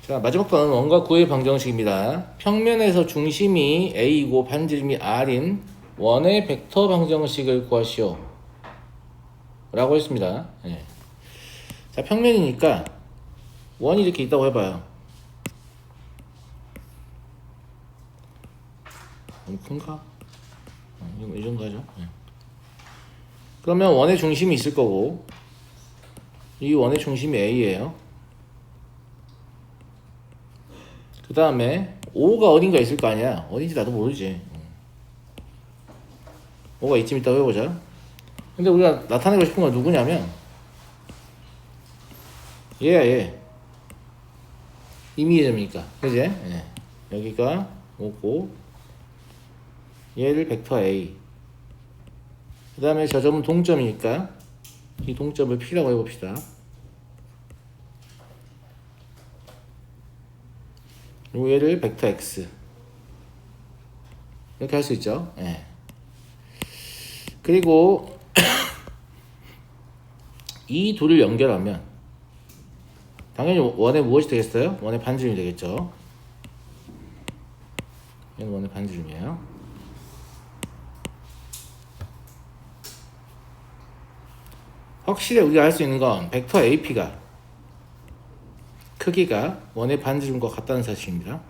자, 마지막 거는 원과 구의 방정식입니다. 평면에서 중심이 A이고 반지름이 R인 원의 벡터 방정식을 구하시오 라고 했습니다. 예. 자, 평면이니까 원이 이렇게 있다고 해봐요. 너무 큰가? 이 정도 하죠. 예. 그러면 원의 중심이 있을 거고 이 원의 중심이 A예요. 그 다음에 O가 어딘가 있을 거 아니야. 어딘지 나도 모르지. O가 이쯤 있다고 해보자. 근데 우리가 나타내고 싶은 건 누구냐면 얘야 얘. 임의점이니까 그지? 예. 여기가 O고 얘를 벡터 A. 그 다음에 저 점은 동점이니까 이 동점을 P라고 해봅시다. 그리고 얘를 벡터 X 이렇게 할 수 있죠. 예. 그리고 이 둘을 연결하면 당연히 원의 무엇이 되겠어요? 원의 반지름이 되겠죠. 얘는 원의 반지름이에요. 확실히 우리가 알 수 있는 건 벡터 AP가 크기가 원의 반지름과 같다는 사실입니다.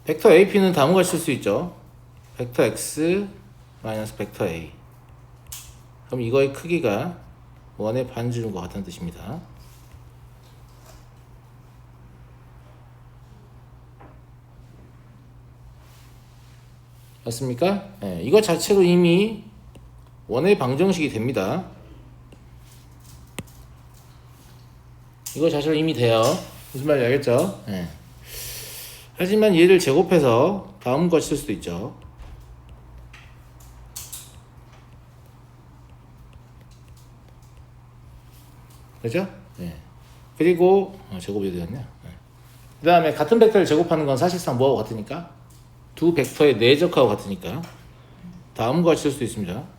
벡터 AP는 다음과 같이 쓸 수 있죠. 벡터 X 마이너스 벡터 A. 그럼 이거의 크기가 원의 반지름과 같다는 뜻입니다. 맞습니까? 네, 이거 자체로 이미 원의 방정식이 됩니다. 이거 자체로 이미 돼요. 무슨 말인지 알겠죠? 네. 하지만 얘를 제곱해서 다음과 같이 쓸 수도 있죠. 그죠? 네. 그리고 제곱이 되었냐? 네. 그 다음에 같은 벡터를 제곱하는 건 사실상 뭐하고 같으니까? 두 벡터의 내적하고 같으니까 다음과 같이 쓸 수도 있습니다.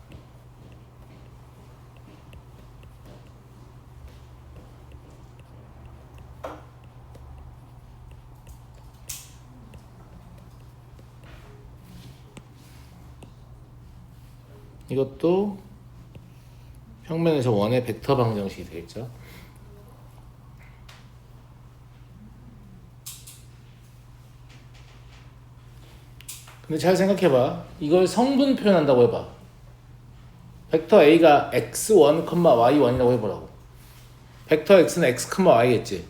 이것도 평면에서 원의 벡터 방정식이 되겠죠. 근데 잘 생각해봐. 이걸 성분 표현한다고 해봐. 벡터 A가 x1, y1이라고 해보라고. 벡터 x는 x, y겠지.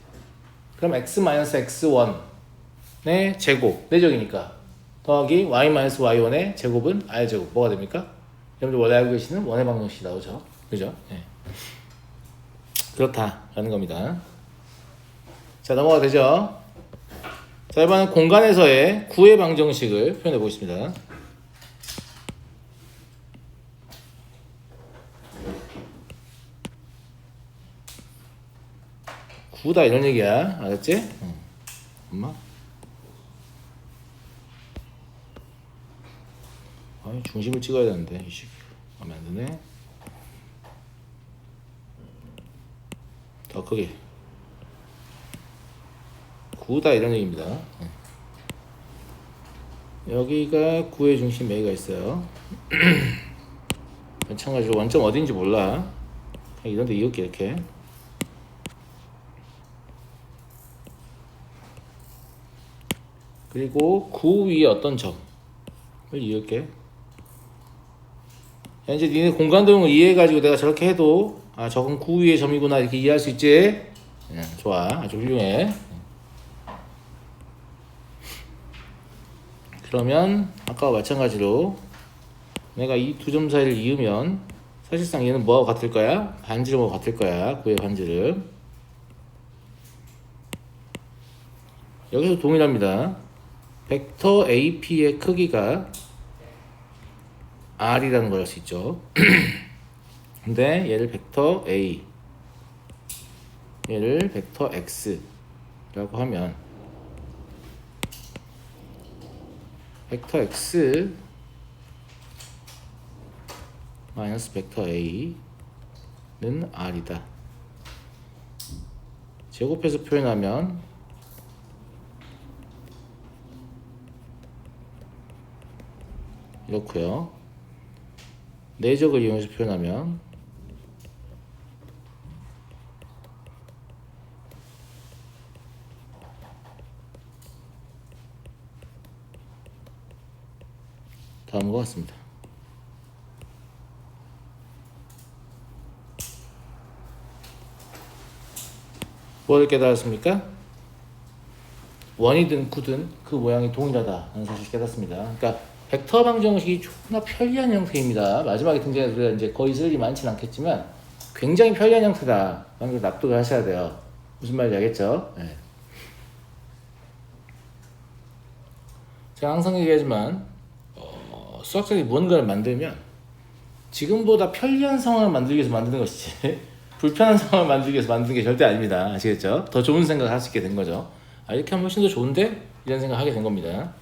그럼 x-x1의 제곱, 내적이니까 더하기 y-y1의 제곱은 r제곱. 뭐가 됩니까? 여러분들 원래 알고 계시는 원의 방정식이 나오죠. 그죠? 네. 그렇다라는 겁니다. 자, 넘어가 되죠? 자, 이번엔 공간에서의 구의 방정식을 표현해 보겠습니다. 구다 이런 얘기야. 알았지? 응. 엄마? 아니, 중심을 찍어야 되는데. 이씨, 마음에 안 드네. 더 크게. 구다 이런 얘기입니다. 응. 여기가 구의 중심 A가 있어요. 마찬가지로 원점 어딘지 몰라. 그냥 이런데 이을게 이렇게. 그리고 구 위에 어떤 점을 이을게. 이제 니네 공간 도형을 이해해가지고 내가 저렇게 해도 아 저건 구 위의 점이구나 이렇게 이해할 수 있지? 좋아, 아주 훌륭해. 그러면 아까와 마찬가지로 내가 이 두 점 사이를 이으면 사실상 얘는 뭐하고 같을 거야? 반지름하고 같을 거야. 구의 반지름. 여기서 동일합니다. 벡터 AP의 크기가 R이라는 걸 알 수 있죠. 근데 얘를 벡터 A, 얘를 벡터 X라고 하면 벡터 X 마이너스 벡터 A R이다. 제곱해서 표현하면 이렇고요. 내적을 이용해서 표현하면 다음과 같습니다. 뭐를 깨달았습니까? 원이든 구든 그 모양이 동일하다는 사실을 깨닫습니다. 그러니까 벡터 방정식이 존나 편리한 형태입니다. 마지막에 등장해서 우리가 이제 거의 쓸 일이 많지는 않겠지만 굉장히 편리한 형태다. 방금 납득을 하셔야 돼요. 무슨 말인지 알겠죠? 네. 제가 항상 얘기하지만 수학자들이 무언가를 만들면 지금보다 편리한 상황을 만들기 위해서 만드는 것이지 불편한 상황을 만들기 위해서 만드는 게 절대 아닙니다. 아시겠죠? 더 좋은 생각을 할 수 있게 된 거죠. 이렇게 하면 훨씬 더 좋은데? 이런 생각을 하게 된 겁니다.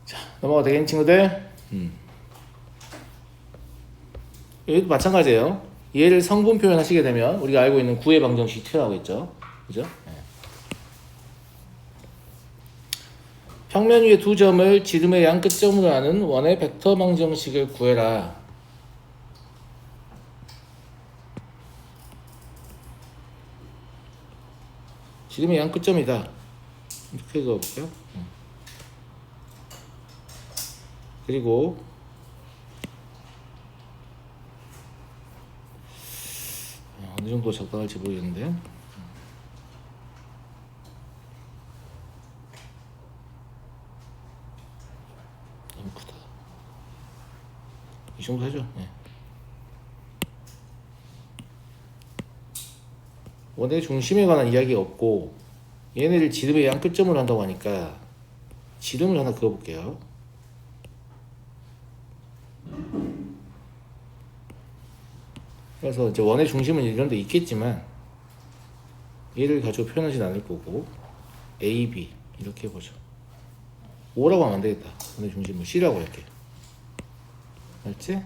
자, 넘어가도 되겠니 친구들? 여기도 마찬가지예요. 얘를 성분 표현하시게 되면 우리가 알고 있는 구의 방정식이 튀어나오겠죠. 그죠? 네. 평면 위에 두 점을 지름의 양 끝점으로 하는 원의 벡터 방정식을 구해라. 지름의 양 끝점이다. 이렇게 그어볼게요. 그리고 어느 정도 적당할지 모르겠는데 너무 크다. 이 정도 하죠. 네. 원의 중심에 관한 이야기가 없고 얘네를 지름의 양 끝점으로 한다고 하니까 지름을 하나 그어볼게요. 그래서 이제 원의 중심은 이런 데 있겠지만 얘를 가지고 표현하진 않을 거고 A, B 이렇게 해보죠. O라고 하면 안 되겠다. 원의 중심을 C라고 할게. 알지?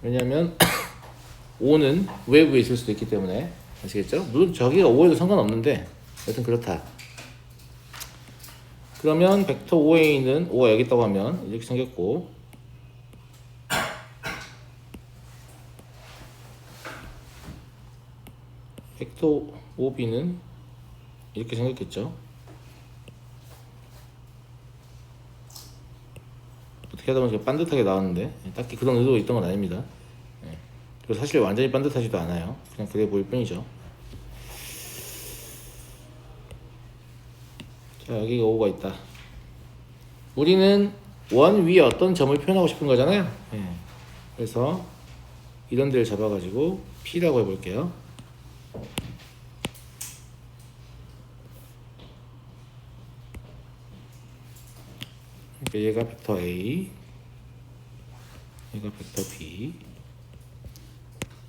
왜냐면 O는 외부에 있을 수도 있기 때문에 아시겠죠? 물론 저기가 O에도 상관없는데 여튼 그렇다. 그러면 벡터 O에 있는 O가 여기 있다고 하면 이렇게 생겼고 벡터 OB는 이렇게 생겼겠죠? 어떻게 하다 보니까 반듯하게 나왔는데 딱히 그런 의도가 있던 건 아닙니다. 그리고 사실 완전히 반듯하지도 않아요. 그냥 그래 보일 뿐이죠. 자, 여기가 O가 있다. 우리는 원 위에 어떤 점을 표현하고 싶은 거잖아요. 그래서 이런 데를 잡아가지고 P라고 해볼게요. 그러니까 얘가 벡터 A, 얘가 벡터 B,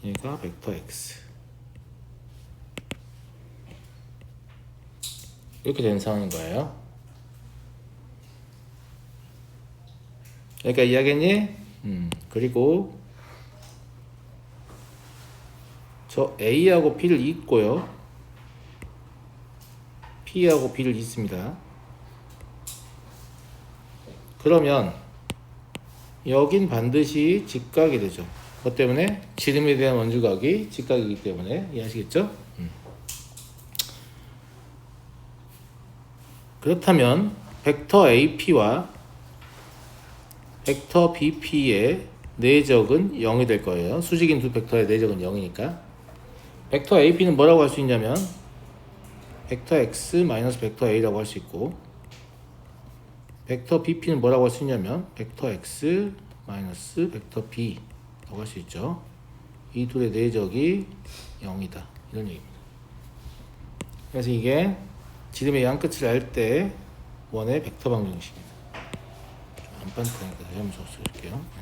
얘가 벡터 X. 이렇게 된 상황인 거예요. 그러니까 이해하겠니? 그리고 저 A하고 P를 잇고요. P하고 B를 잇습니다. 그러면 여긴 반드시 직각이 되죠. 그것 때문에 지름에 대한 원주각이 직각이기 때문에 이해하시겠죠? 그렇다면 벡터 AP와 벡터 BP의 내적은 0이 될 거예요. 수직인 두 벡터의 내적은 0이니까 벡터 AP는 뭐라고 할 수 있냐면 벡터 X 마이너스 벡터 A라고 할 수 있고 벡터 BP는 뭐라고 할 수 있냐면 벡터 X 마이너스 벡터 B라고 할 수 있죠. 이 둘의 내적이 0이다. 이런 얘기입니다. 그래서 이게 지름의 양 끝을 알 때 원의 벡터 방정식입니다. 안 반듯하니까 다시 한번 적어줄게요.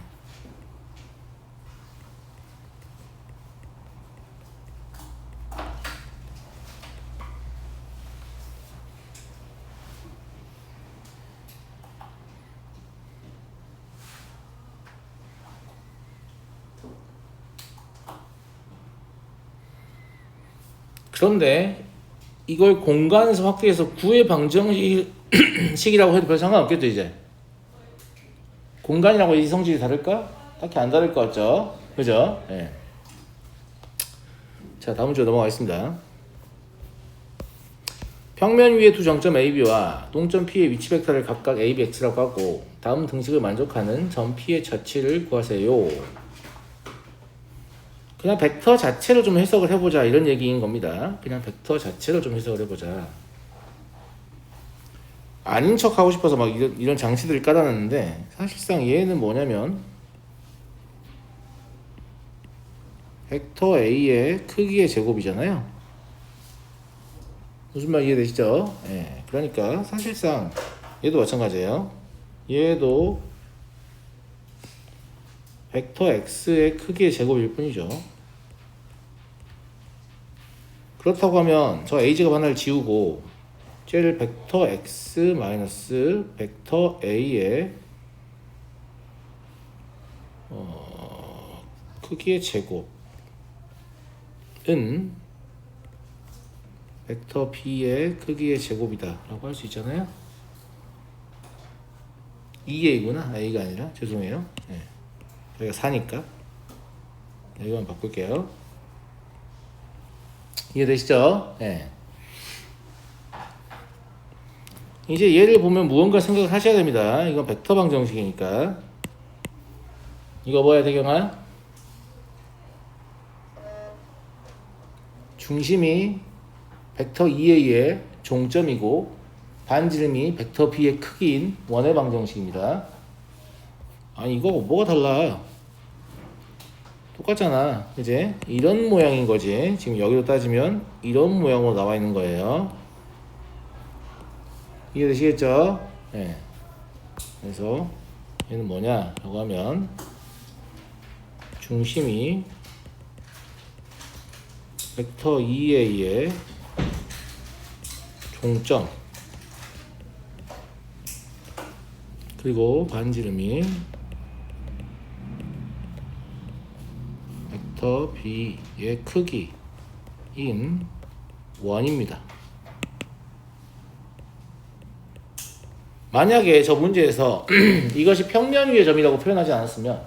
그런데 이걸 공간에서 확대해서 구의 방정식이라고 해도 별 상관없겠죠. 이제 공간이라고 이 성질이 다를까? 딱히 안 다를 것 같죠. 그죠? 네. 자, 다음 문제 넘어가겠습니다. 평면 위의 두 정점 AB와 동점 P의 위치 벡터를 각각 A, B, X라고 하고 다음 등식을 만족하는 점 P의 좌치를 구하세요. 그냥 벡터 자체로 좀 해석을 해보자 이런 얘기인 겁니다. 그냥 벡터 자체로 좀 해석을 해보자. 아닌 척 하고 싶어서 막 이런 장치들을 깔아놨는데 사실상 얘는 뭐냐면 벡터 A의 크기의 제곱이잖아요. 무슨 말 이해되시죠? 예. 그러니까 사실상 얘도 마찬가지예요. 얘도 벡터 X의 크기의 제곱일 뿐이죠. 그렇다고 하면 저 A제곱 하나를 지우고 쟤를 벡터 X 마이너스 벡터 A의 크기의 제곱은 벡터 B의 크기의 제곱이다 라고 할 수 있잖아요. 2A구나. A가 아니라 죄송해요. 네. 여기가 4니까 이거만 바꿀게요. 이해되시죠? 네. 이제 얘를 보면 무언가 생각을 하셔야 됩니다. 이건 벡터 방정식이니까. 이거 뭐야, 대경아? 중심이 벡터 2A의 종점이고 반지름이 벡터 B의 크기인 원의 방정식입니다. 아니 이거 뭐가 달라? 똑같잖아. 이제 이런 모양인 거지. 지금 여기로 따지면 이런 모양으로 나와 있는 거예요. 이해되시겠죠? 네. 그래서 얘는 뭐냐 라고 하면 중심이 벡터 2A의 종점 그리고 반지름이 벡터 B의 크기인 원입니다. 만약에 저 문제에서 이것이 평면 위의 점이라고 표현하지 않았으면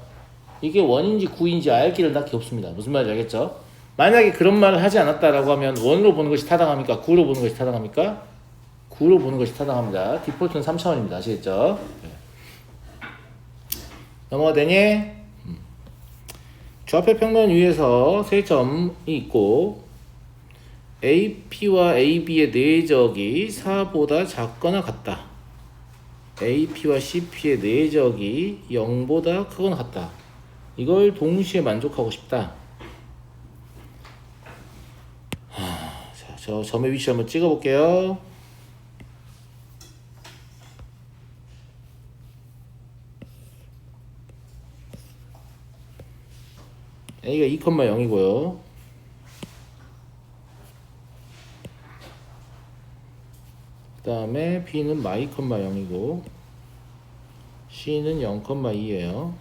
이게 원인지 구인지 알 길은 딱히 없습니다. 무슨 말인지 알겠죠? 만약에 그런 말을 하지 않았다라고 하면 원으로 보는 것이 타당합니까? 구로 보는 것이 타당합니까? 구로 보는 것이 타당합니다. 디폴트는 3차원입니다. 아시겠죠? 네. 넘어가 되니? 좌표 평면 위에서 세 점이 있고 AP와 AB의 내적이 4보다 작거나 같다. AP와 CP의 내적이 0보다 크거나 같다. 이걸 동시에 만족하고 싶다. 자, 저 점의 위치 한번 찍어볼게요. A가 2,0이고요. 그 다음에 B는 -0이고 C는 0,2예요.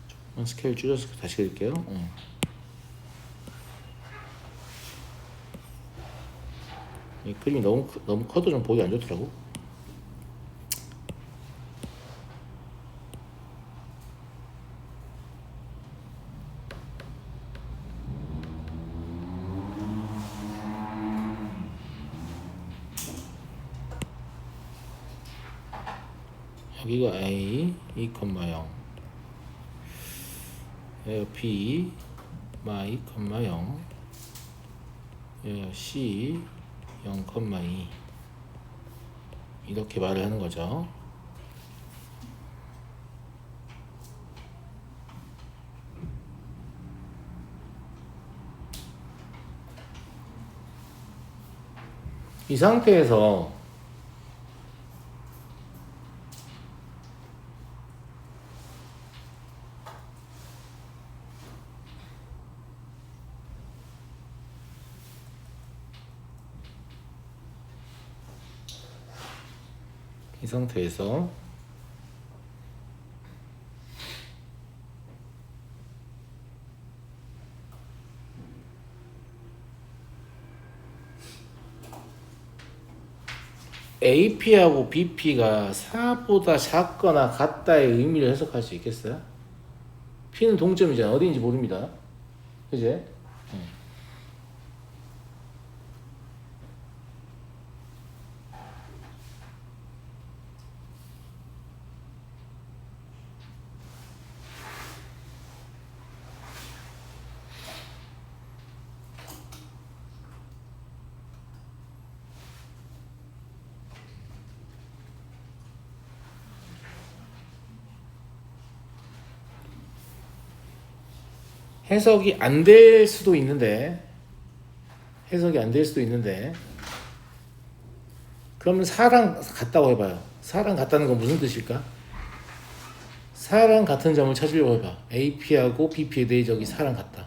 조금만 스케일 줄여서 다시 그릴게요. 이 그림이 너무 커도 좀 보기 안 좋더라고. 여기가 A 2,0 여기가 B -2,0 여기가 C 0,2 이렇게 말을 하는 거죠. 이 상태에서 AP하고 BP가 4보다 작거나 같다의 의미를 해석할 수 있겠어요? P는 동점이잖아. 어디인지 모릅니다. 그제? 해석이 안 될 수도 있는데 그러면 4랑 같다고 해봐요. 4랑 같다는 건 무슨 뜻일까? 4랑 같은 점을 찾으려고 해봐. AP하고 BP의 내적이 4랑 같다.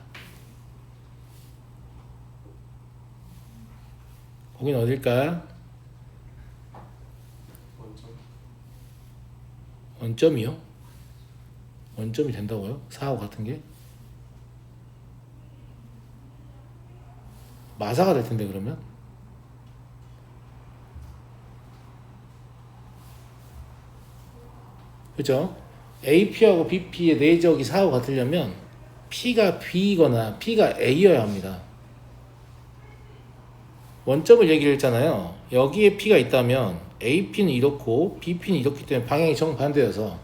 거긴 어딜까? 원점이요? 원점이 된다고요? 4하고 같은 게? 마사가 될 텐데 그러면? 그죠? AP하고 BP의 내적이 4하고 같으려면 P가 B이거나 P가 A여야 합니다. 원점을 얘기를 했잖아요. 여기에 P가 있다면 AP는 이렇고 BP는 이렇기 때문에 방향이 정반대여서,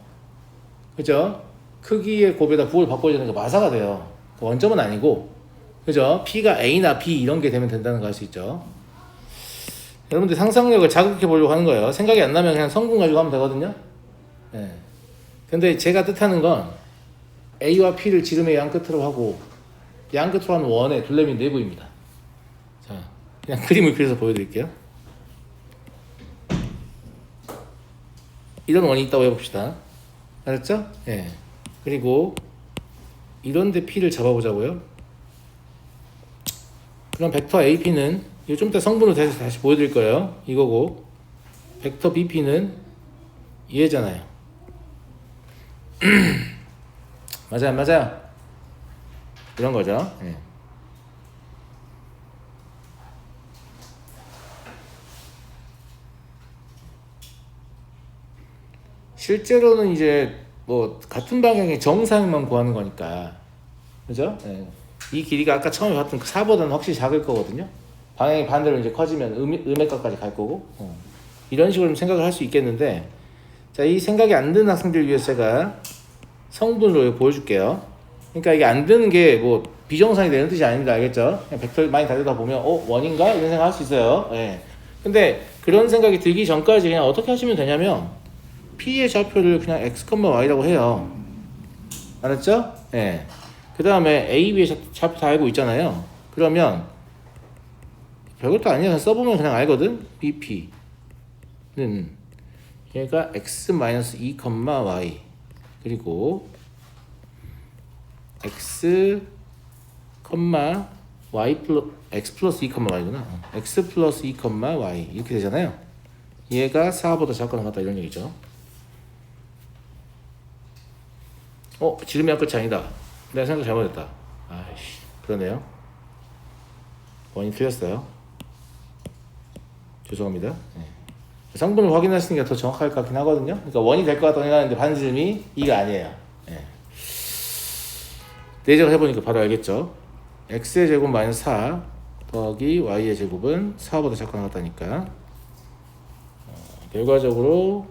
그죠? 크기의 곱에다 부호를 바꿔야 되는 게 마사가 돼요. 원점은 아니고, 그죠? P가 A나 B 이런 게 되면 된다는 거 알 수 있죠. 여러분들 상상력을 자극해 보려고 하는 거예요. 생각이 안 나면 그냥 성분 가지고 하면 되거든요. 네. 근데 제가 뜻하는 건 A와 P를 지름의 양 끝으로 하고 양 끝으로 하는 원의 둘레면 내부입니다. 자, 그냥 그림을 그려서 보여드릴게요. 이런 원이 있다고 해봅시다. 알았죠? 예. 네. 그리고 이런데 P를 잡아보자고요. 그럼 벡터 AP는 이거 좀 이따 성분을 다시 보여드릴 거예요. 이거고 벡터 BP는 얘잖아요. 맞아요, 맞아요. 이런 거죠. 예. 실제로는 이제 뭐 같은 방향의 정사형만 구하는 거니까, 그죠? 예. 이 길이가 아까 처음에 봤던 그 4보다는 확실히 작을 거거든요. 방향이 반대로 이제 커지면 음핵과까지 갈 거고, 이런 식으로 생각을 할 수 있겠는데, 자, 이 생각이 안 드는 학생들 위해서 제가 성분으로 보여줄게요. 그러니까 이게 안 드는 게 뭐 비정상이 되는 뜻이 아닙니다. 알겠죠? 그냥 벡터 많이 다르다 보면 원인가? 이런 생각 할 수 있어요. 예. 근데 그런 생각이 들기 전까지 그냥 어떻게 하시면 되냐면 P의 좌표를 그냥 x, y라고 해요. 알았죠? 예. 그 다음에 A, B의 좌표 다 알고 있잖아요. 그러면 별것도 아니야. 써보면 그냥 알거든. BP는 얘가 x-2, y 그리고 x, y x 플러스 2, y구나. x 플러스 2, y 이렇게 되잖아요. 얘가 4보다 작거나 같다 이런 얘기죠. 지름이 한 끝이 아니다. 내가 생각 잘못했다. 아이씨, 그러네요. 원이 틀렸어요. 죄송합니다. 네. 성분을 확인하시는 게 더 정확할 것 같긴 하거든요. 그러니까 원이 될 것 같다고 생각하는데 반지름이 2가 아니에요. 네. 내적을 해보니까 바로 알겠죠. x의 제곱 마이너스 4 더하기 y의 제곱은 4보다 작거나 같다니까 결과적으로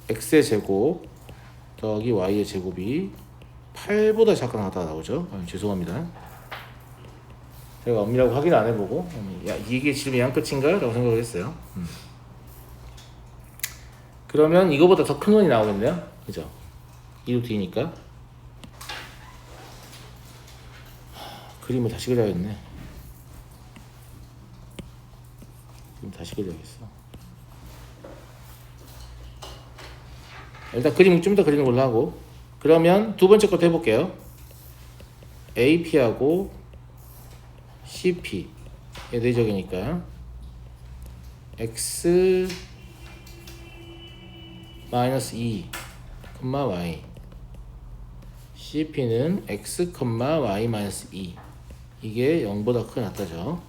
x의 제곱 더하기 y의 제곱이 8보다 작거나 같다 나오죠. 죄송합니다. 제가 엄밀하고 확인 안 해보고 이게 지름이 양 끝인가? 라고 생각을 했어요. 그러면 이거보다 더 큰 원이 나오겠네요. 그죠? 2루트이니까 그림을 다시 그려야겠네. 다시 그려야겠어. 일단 그림 좀 더 그리는 걸로 하고, 그러면 두 번째 것도 해볼게요. AP하고 CP의 내적이니까 x 마이너스 2, y CP는 x, y 마이너스 2 이게 0보다 크게 낫다죠.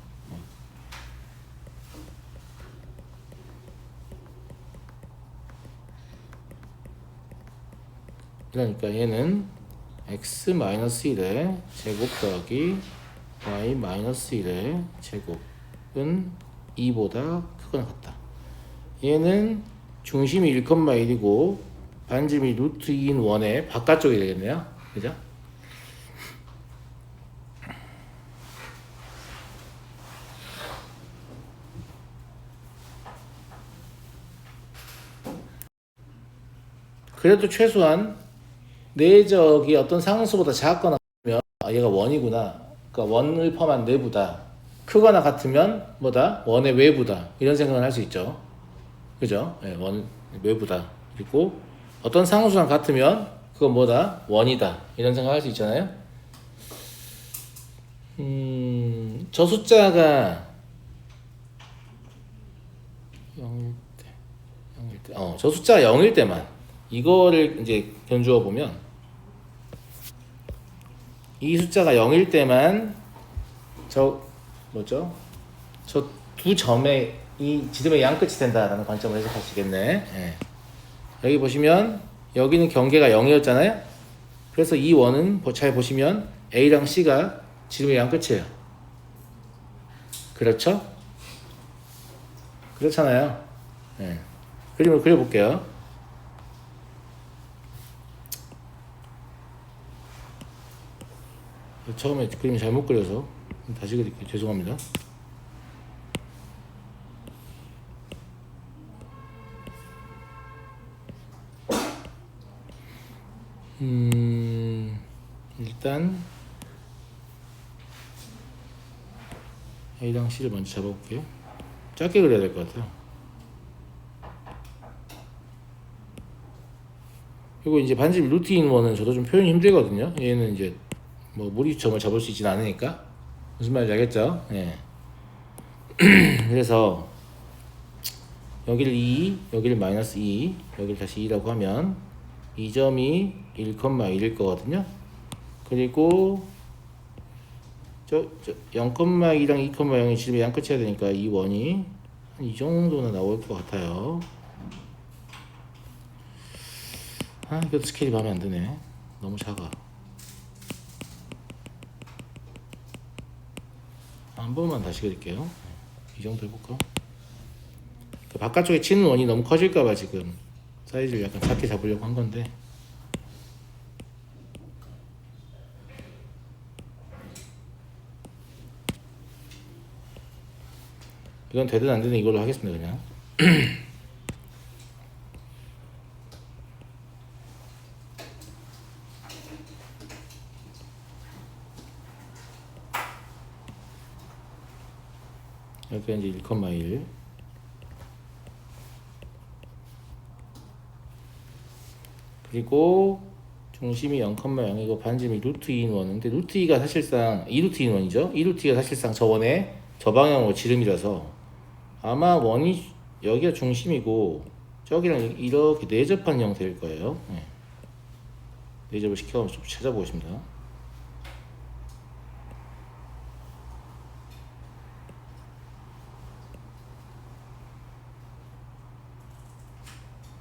그러니까 얘는 x-1의 제곱 더하기 y-1의 제곱은 2보다 크거나 같다. 얘는 중심이 1,1이고 반지름이 루트 2인 원의 바깥쪽이 되겠네요. 그죠? 그래도 최소한 내적이 어떤 상수보다 작거나 같으면 얘가 원이구나. 그러니까 원을 포함한 내부다. 크거나 같으면 뭐다? 원의 외부다. 이런 생각을 할 수 있죠. 그죠? 네, 원 외부다. 그리고 어떤 상수랑 같으면 그건 뭐다? 원이다. 이런 생각을 할 수 있잖아요. 저 숫자가 0일 때, 0일 때, 저 숫자가 0일 때만 이거를 이제 견주어 보면 이 숫자가 0일 때만 저 뭐죠? 저 두 점의 이 지름의 양끝이 된다라는 관점을 해석하시겠네. 예. 여기 보시면 여기는 경계가 0이었잖아요. 그래서 이 원은 잘 보시면 A랑 C가 지름의 양끝이에요. 그렇죠? 그렇잖아요. 예. 그림을 그려볼게요. 처음에 그림을 잘못 그려서 다시 그릴게요. 죄송합니다. 일단 A랑 C를 먼저 잡아볼게요. 짧게 그려야 될 것 같아요. 그리고 이제 반지름 루트인 원은 저도 좀 표현이 힘들거든요. 얘는 이제 뭐 무리점을 잡을 수 있진 않으니까. 무슨 말인지 알겠죠? 예. 그래서 여기를 2, 여기를 마이너스 2, 여기를 다시 2라고 하면 이 점이 1,1일 거거든요. 그리고 저 0,2랑 2,0이 지름의 양끝이 해야 되니까 이 원이 한 이 정도는 나올 것 같아요. 이것도 스케일이 마음에 안 드네. 너무 작아. 한 번만 다시 그릴게요. 이 정도 해볼까? 바깥쪽에 치는 원이 너무 커질까봐 지금 사이즈를 약간 작게 잡으려고 한 건데, 이건 되든 안 되든 이걸로 하겠습니다. 그냥 여기가 이제 1,1. 그리고 중심이 0,0이고 반지름이 루트 2인 원인데 루트 2가 사실상 2루트 2인 원이죠. 2루트 2가 사실상 저 원의 저 방향으로 지름이라서 아마 원이 여기가 중심이고 저기랑 이렇게 내접한 형태일 거예요. 네. 내접을 시켜서 좀 찾아보겠습니다.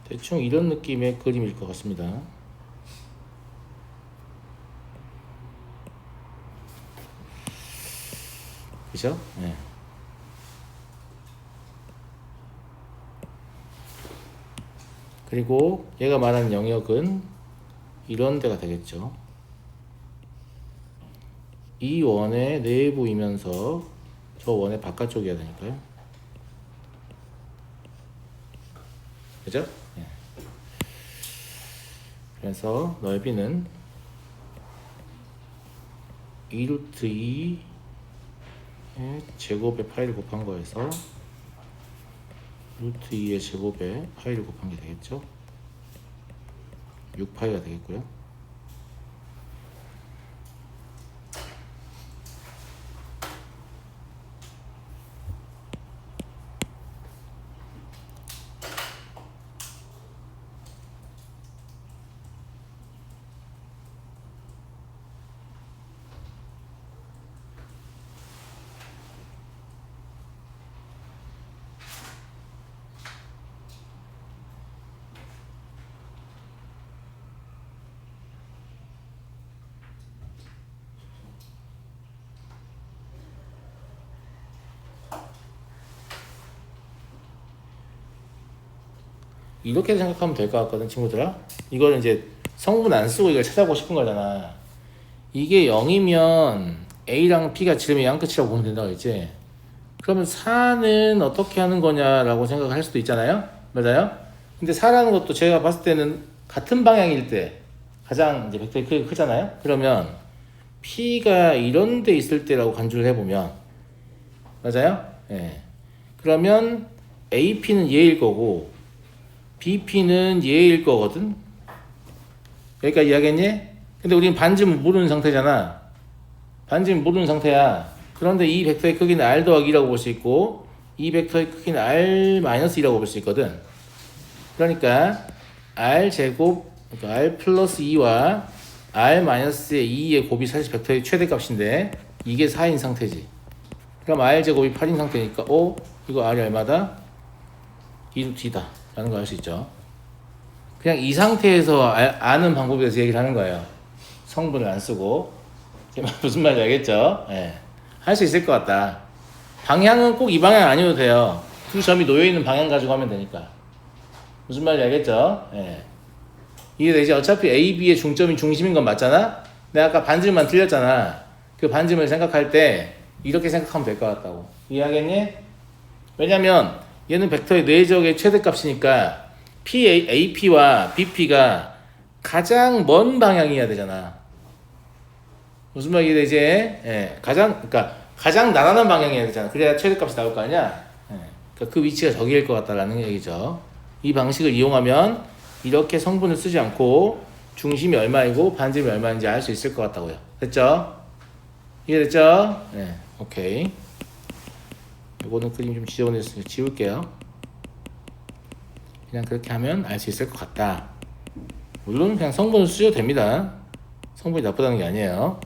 대충 이런 느낌의 그림일 것 같습니다. 그죠? 네. 그리고 얘가 말하는 영역은 이런 데가 되겠죠. 이 원의 내부이면서 저 원의 바깥쪽이어야 되니까요. 그죠? 네. 그래서 넓이는 2루트 2의 제곱에 파이를 곱한 거에서 루트 2의 제곱에 파이를 곱한 게 되겠죠. 6파이가 되겠고요. 이렇게 생각하면 될 것 같거든, 친구들아. 이거는 이제 성분 안 쓰고 이걸 찾아보고 싶은 거잖아. 이게 0이면 A랑 P가 지름의 양끝이라고 보면 된다고 했지. 그러면 4는 어떻게 하는 거냐라고 생각할 수도 있잖아요. 맞아요? 근데 4라는 것도 제가 봤을 때는 같은 방향일 때 가장 이제 벡터의 크기가 크잖아요. 그러면 P가 이런 데 있을 때라고 간주를 해보면, 맞아요? 예. 그러면 AP는 얘일 거고 BP는 얘일 거거든. 여기까지 이해하겠니? 근데 우리는 반지름 모르는 상태잖아. 반지름 모르는 상태야. 그런데 이 벡터의 크기는 R 더하기 2라고 볼 수 있고 이 벡터의 크기는 R 마이너스 2라고 볼 수 있거든. 그러니까 R 제곱, 그러니까 R 플러스 2와 R 마이너스의 2의 곱이 사실 벡터의 최대값인데 이게 4인 상태지. 그럼 R 제곱이 8인 상태니까 이거 R이 얼마다? 2루트 2다 라는 걸 알 수 있죠. 그냥 이 상태에서 아는 방법에 대해서 얘기를 하는 거예요. 성분을 안 쓰고. 무슨 말인지 알겠죠? 예. 할 수 있을 것 같다. 방향은 꼭 이 방향 아니어도 돼요. 두 점이 놓여있는 방향 가지고 하면 되니까. 무슨 말인지 알겠죠? 예. 이해되지? 어차피 A, B의 중점이 중심인 건 맞잖아? 내가 아까 반지름만 틀렸잖아. 그 반지름을 생각할 때 이렇게 생각하면 될 것 같다고. 이해하겠니? 왜냐면 얘는 벡터의 내적의 최대값이니까 AP와 BP가 가장 먼 방향이어야 되잖아. 무슨 말이 되지? 예, 그러니까 가장 나가는 방향이어야 되잖아. 그래야 최대값이 나올 거 아니야? 예, 그러니까 그 위치가 저기일 것 같다라는 얘기죠. 이 방식을 이용하면 이렇게 성분을 쓰지 않고 중심이 얼마이고 반지름이 얼마인지 알 수 있을 것 같다고요. 됐죠? 이해됐죠? 네, 오케이. 이거는 그림 좀 지저분했으니까 지울게요. 그냥 그렇게 하면 알 수 있을 것 같다. 물론 그냥 성분을 쓰셔도 됩니다. 성분이 나쁘다는 게 아니에요.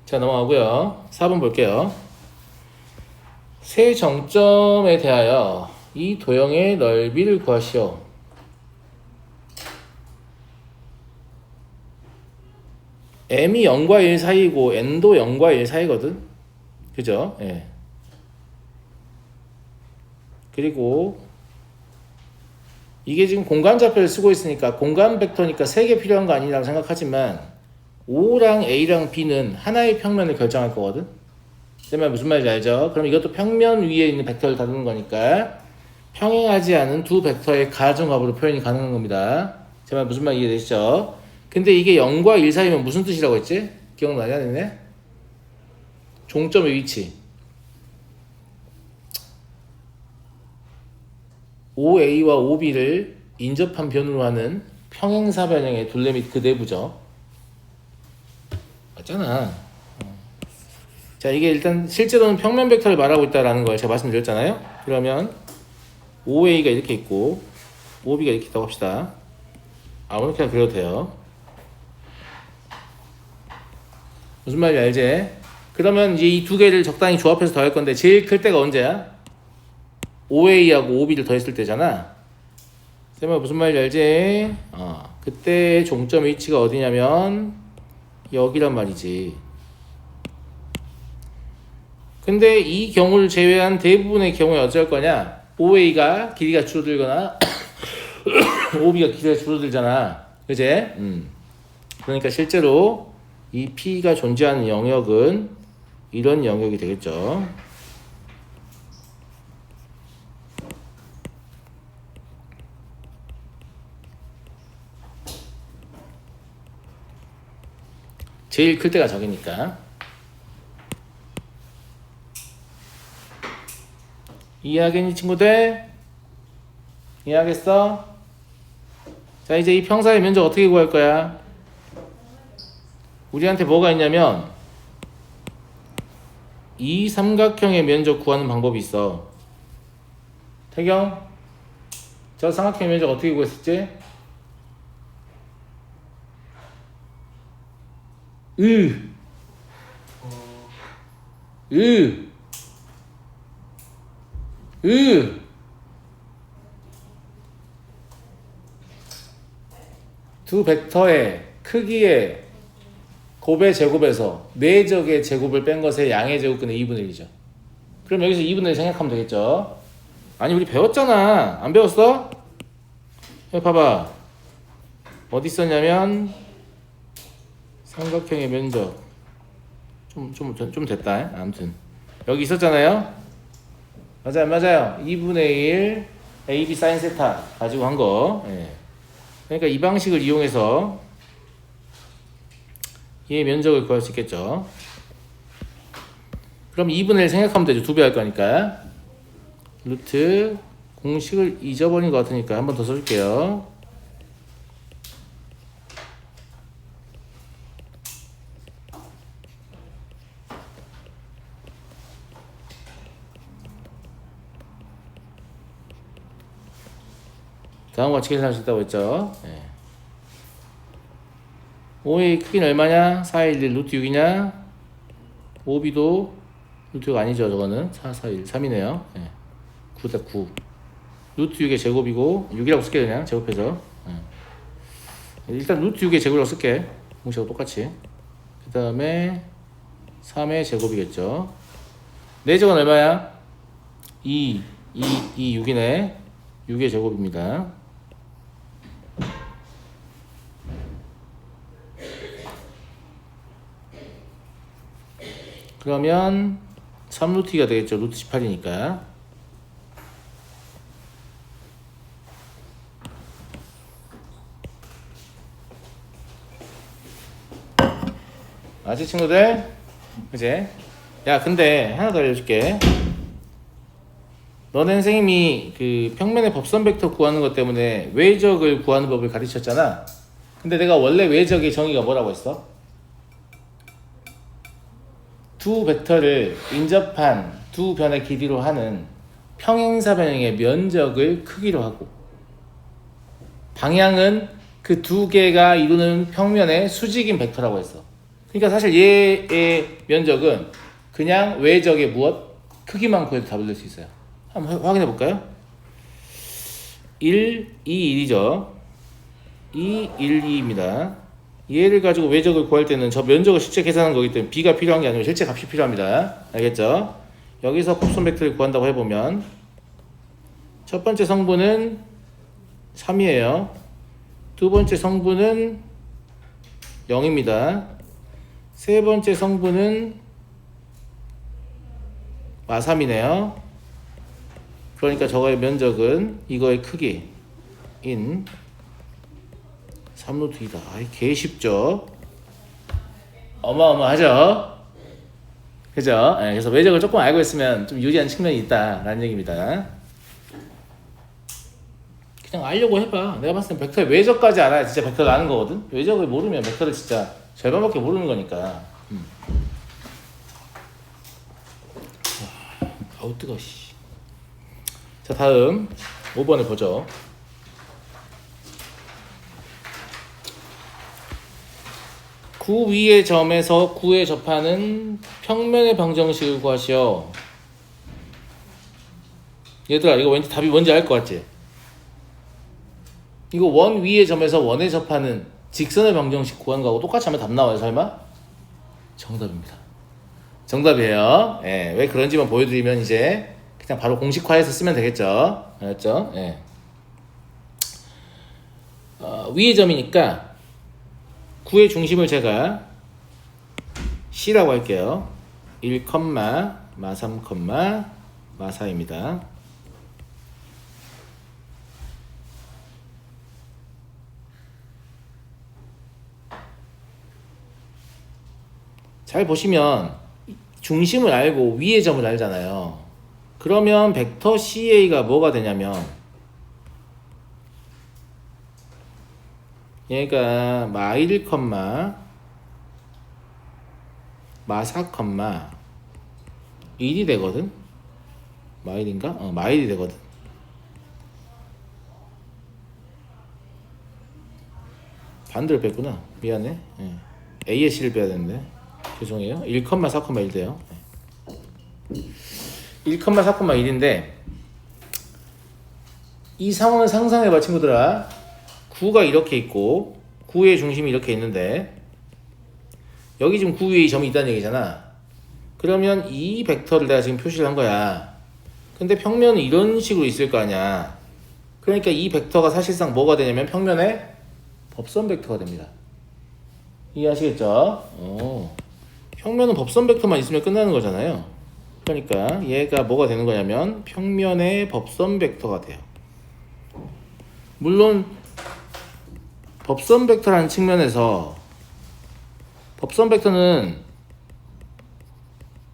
자, 넘어가고요. 4번 볼게요. 세 정점에 대하여 이 도형의 넓이를 구하시오. m이 0과 1 사이고 n도 0과 1 사이거든. 그죠? 예. 그리고 이게 지금 공간 좌표를 쓰고 있으니까 공간 벡터니까 3개 필요한 거 아니라고 생각하지만 O랑 A랑 B는 하나의 평면을 결정할 거거든. 내 말 무슨 말인지 알죠? 그럼 이것도 평면 위에 있는 벡터를 다루는 거니까 평행하지 않은 두 벡터의 가정합으로 표현이 가능한 겁니다. 제 말 무슨 말 이해되시죠? 근데 이게 0과 1 사이면 무슨 뜻이라고 했지? 기억나냐, 너네? 종점의 위치. OA와 OB를 인접한 변으로 하는 평행사 변형의 둘레 및 그 내부죠. 맞잖아. 자, 이게 일단 실제로는 평면 벡터를 말하고 있다라는 걸 제가 말씀드렸잖아요. 그러면 OA가 이렇게 있고 OB가 이렇게 있다고 합시다. 아무렇게나 그려도 돼요. 무슨 말인지 알지? 그러면 이제 이 두 개를 적당히 조합해서 더할 건데 제일 클 때가 언제야? OA하고 OB를 더했을 때잖아. 쌤아 무슨 말인지 알지? 그때 종점 위치가 어디냐면 여기란 말이지. 근데 이 경우를 제외한 대부분의 경우에 어쩔 거냐? OA가 길이가 줄어들거나 OB가 길이가 줄어들잖아. 그지? 그러니까 실제로 이 P가 존재하는 영역은 이런 영역이 되겠죠. 제일 클 때가 저기니까. 이해하겠니 친구들? 이해하겠어? 자, 이제 이 평사의 면적 어떻게 구할 거야? 우리한테 뭐가 있냐면 이 삼각형의 면적 구하는 방법이 있어. 태경, 저 삼각형의 면적 어떻게 구했었지? 두 벡터의 크기의 곱의 제곱에서 내적의 제곱을 뺀 것의 양의 제곱근의 2분의 1이죠. 그럼 여기서 2분의 1 생각하면 되겠죠. 아니 우리 배웠잖아. 안 배웠어? 여기 봐봐. 어디 있었냐면 삼각형의 면적 좀 됐다. 아무튼 여기 있었잖아요. 맞아요. 2분의 1 AB 사인 세타 가지고 한 거. 예. 그러니까 이 방식을 이용해서 얘의 면적을 구할 수 있겠죠. 그럼 2분의 1 생각하면 되죠. 2배 할 거니까. 루트 공식을 잊어버린 것 같으니까 한 번 더 써줄게요. 다음과 같이 계산할 수 있다고 했죠. 네. 5의 크기는 얼마냐? 411 루트 6이냐? 5b도 루트 6 아니죠. 저거는 4, 4, 1, 3이네요. 네. 9다 9 루트 6의 제곱이고 6이라고 쓸게. 그냥 제곱해서. 네. 일단 루트 6의 제곱이라고 쓸게. 공식하고 똑같이. 그 다음에 3의 제곱이겠죠. 4제곱은 얼마야? 2 6이네. 6의 제곱입니다. 그러면 3루트 2가 되겠죠. 루트 18이니까. 아직 친구들? 그제? 야, 근데 하나 더 알려줄게. 너네 선생님이 그 평면의 법선 벡터 구하는 것 때문에 외적을 구하는 법을 가르쳤잖아. 근데 내가 원래 외적의 정의가 뭐라고 했어? 두 벡터를 인접한 두 변의 길이로 하는 평행사변형의 면적을 크기로 하고 방향은 그 두 개가 이루는 평면의 수직인 벡터라고 했어. 그러니까 사실 얘의 면적은 그냥 외적의 무엇? 크기만 구해도 답을 낼 수 있어요. 한번 확인해 볼까요? 1, 2, 1이죠. 2, 1, 2입니다. 얘를 가지고 외적을 구할 때는 저 면적을 실제 계산한 거기 때문에 b가 필요한 게 아니고 실제 값이 필요합니다. 알겠죠? 여기서 법선 벡터를 구한다고 해보면 첫 번째 성분은 3이에요. 두 번째 성분은 0입니다. 세 번째 성분은 마3이네요. 그러니까 저거의 면적은 이거의 크기인 3루트 2다. 아이, 개 쉽죠? 어마어마하죠? 그죠? 네, 그래서 외적을 조금 알고 있으면 좀 유리한 측면이 있다라는 얘기입니다. 그냥 알려고 해봐. 내가 봤을 땐 벡터의 외적까지 알아야 진짜 벡터를 아는 거거든? 외적을 모르면 벡터를 진짜 절반밖에 모르는 거니까. 아우, 뜨거워, 씨. 자, 다음 5번을 보죠. 구 위의 점에서 구에 접하는 평면의 방정식을 구하시오. 얘들아, 이거 왠지 답이 뭔지 알 것 같지? 이거 원 위의 점에서 원에 접하는 직선의 방정식 구하는 거하고 똑같이 하면 답 나와요, 설마? 정답입니다. 정답이에요. 예, 왜 그런지만 보여드리면 이제 그냥 바로 공식화해서 쓰면 되겠죠. 알았죠? 예. 위의 점이니까 구의 중심을 제가 C라고 할게요. 1, 마3, 마4입니다. 잘 보시면 중심을 알고 위의 점을 알잖아요. 그러면 벡터 CA가 뭐가 되냐면 얘가 마1, 마4, 1이 되거든. 마1인가? 마1이 되거든. 반대로 뺐구나. 미안해. 예. A의 C를 빼야 되는데 죄송해요. 1, 4, 1 돼요. 1, 4, 1인데 이 상황을 상상해봐, 친구들아. 9가 이렇게 있고 9의 중심이 이렇게 있는데 여기 지금 9 위에 이 점이 있다는 얘기잖아. 그러면 이 벡터를 내가 지금 표시를 한 거야. 근데 평면은 이런 식으로 있을 거 아니야. 그러니까 이 벡터가 사실상 뭐가 되냐면 평면의 법선 벡터가 됩니다. 이해하시겠죠? 평면은 법선 벡터만 있으면 끝나는 거잖아요. 그러니까 얘가 뭐가 되는 거냐면 평면의 법선 벡터가 돼요. 물론 법선 벡터라는 측면에서 법선 벡터는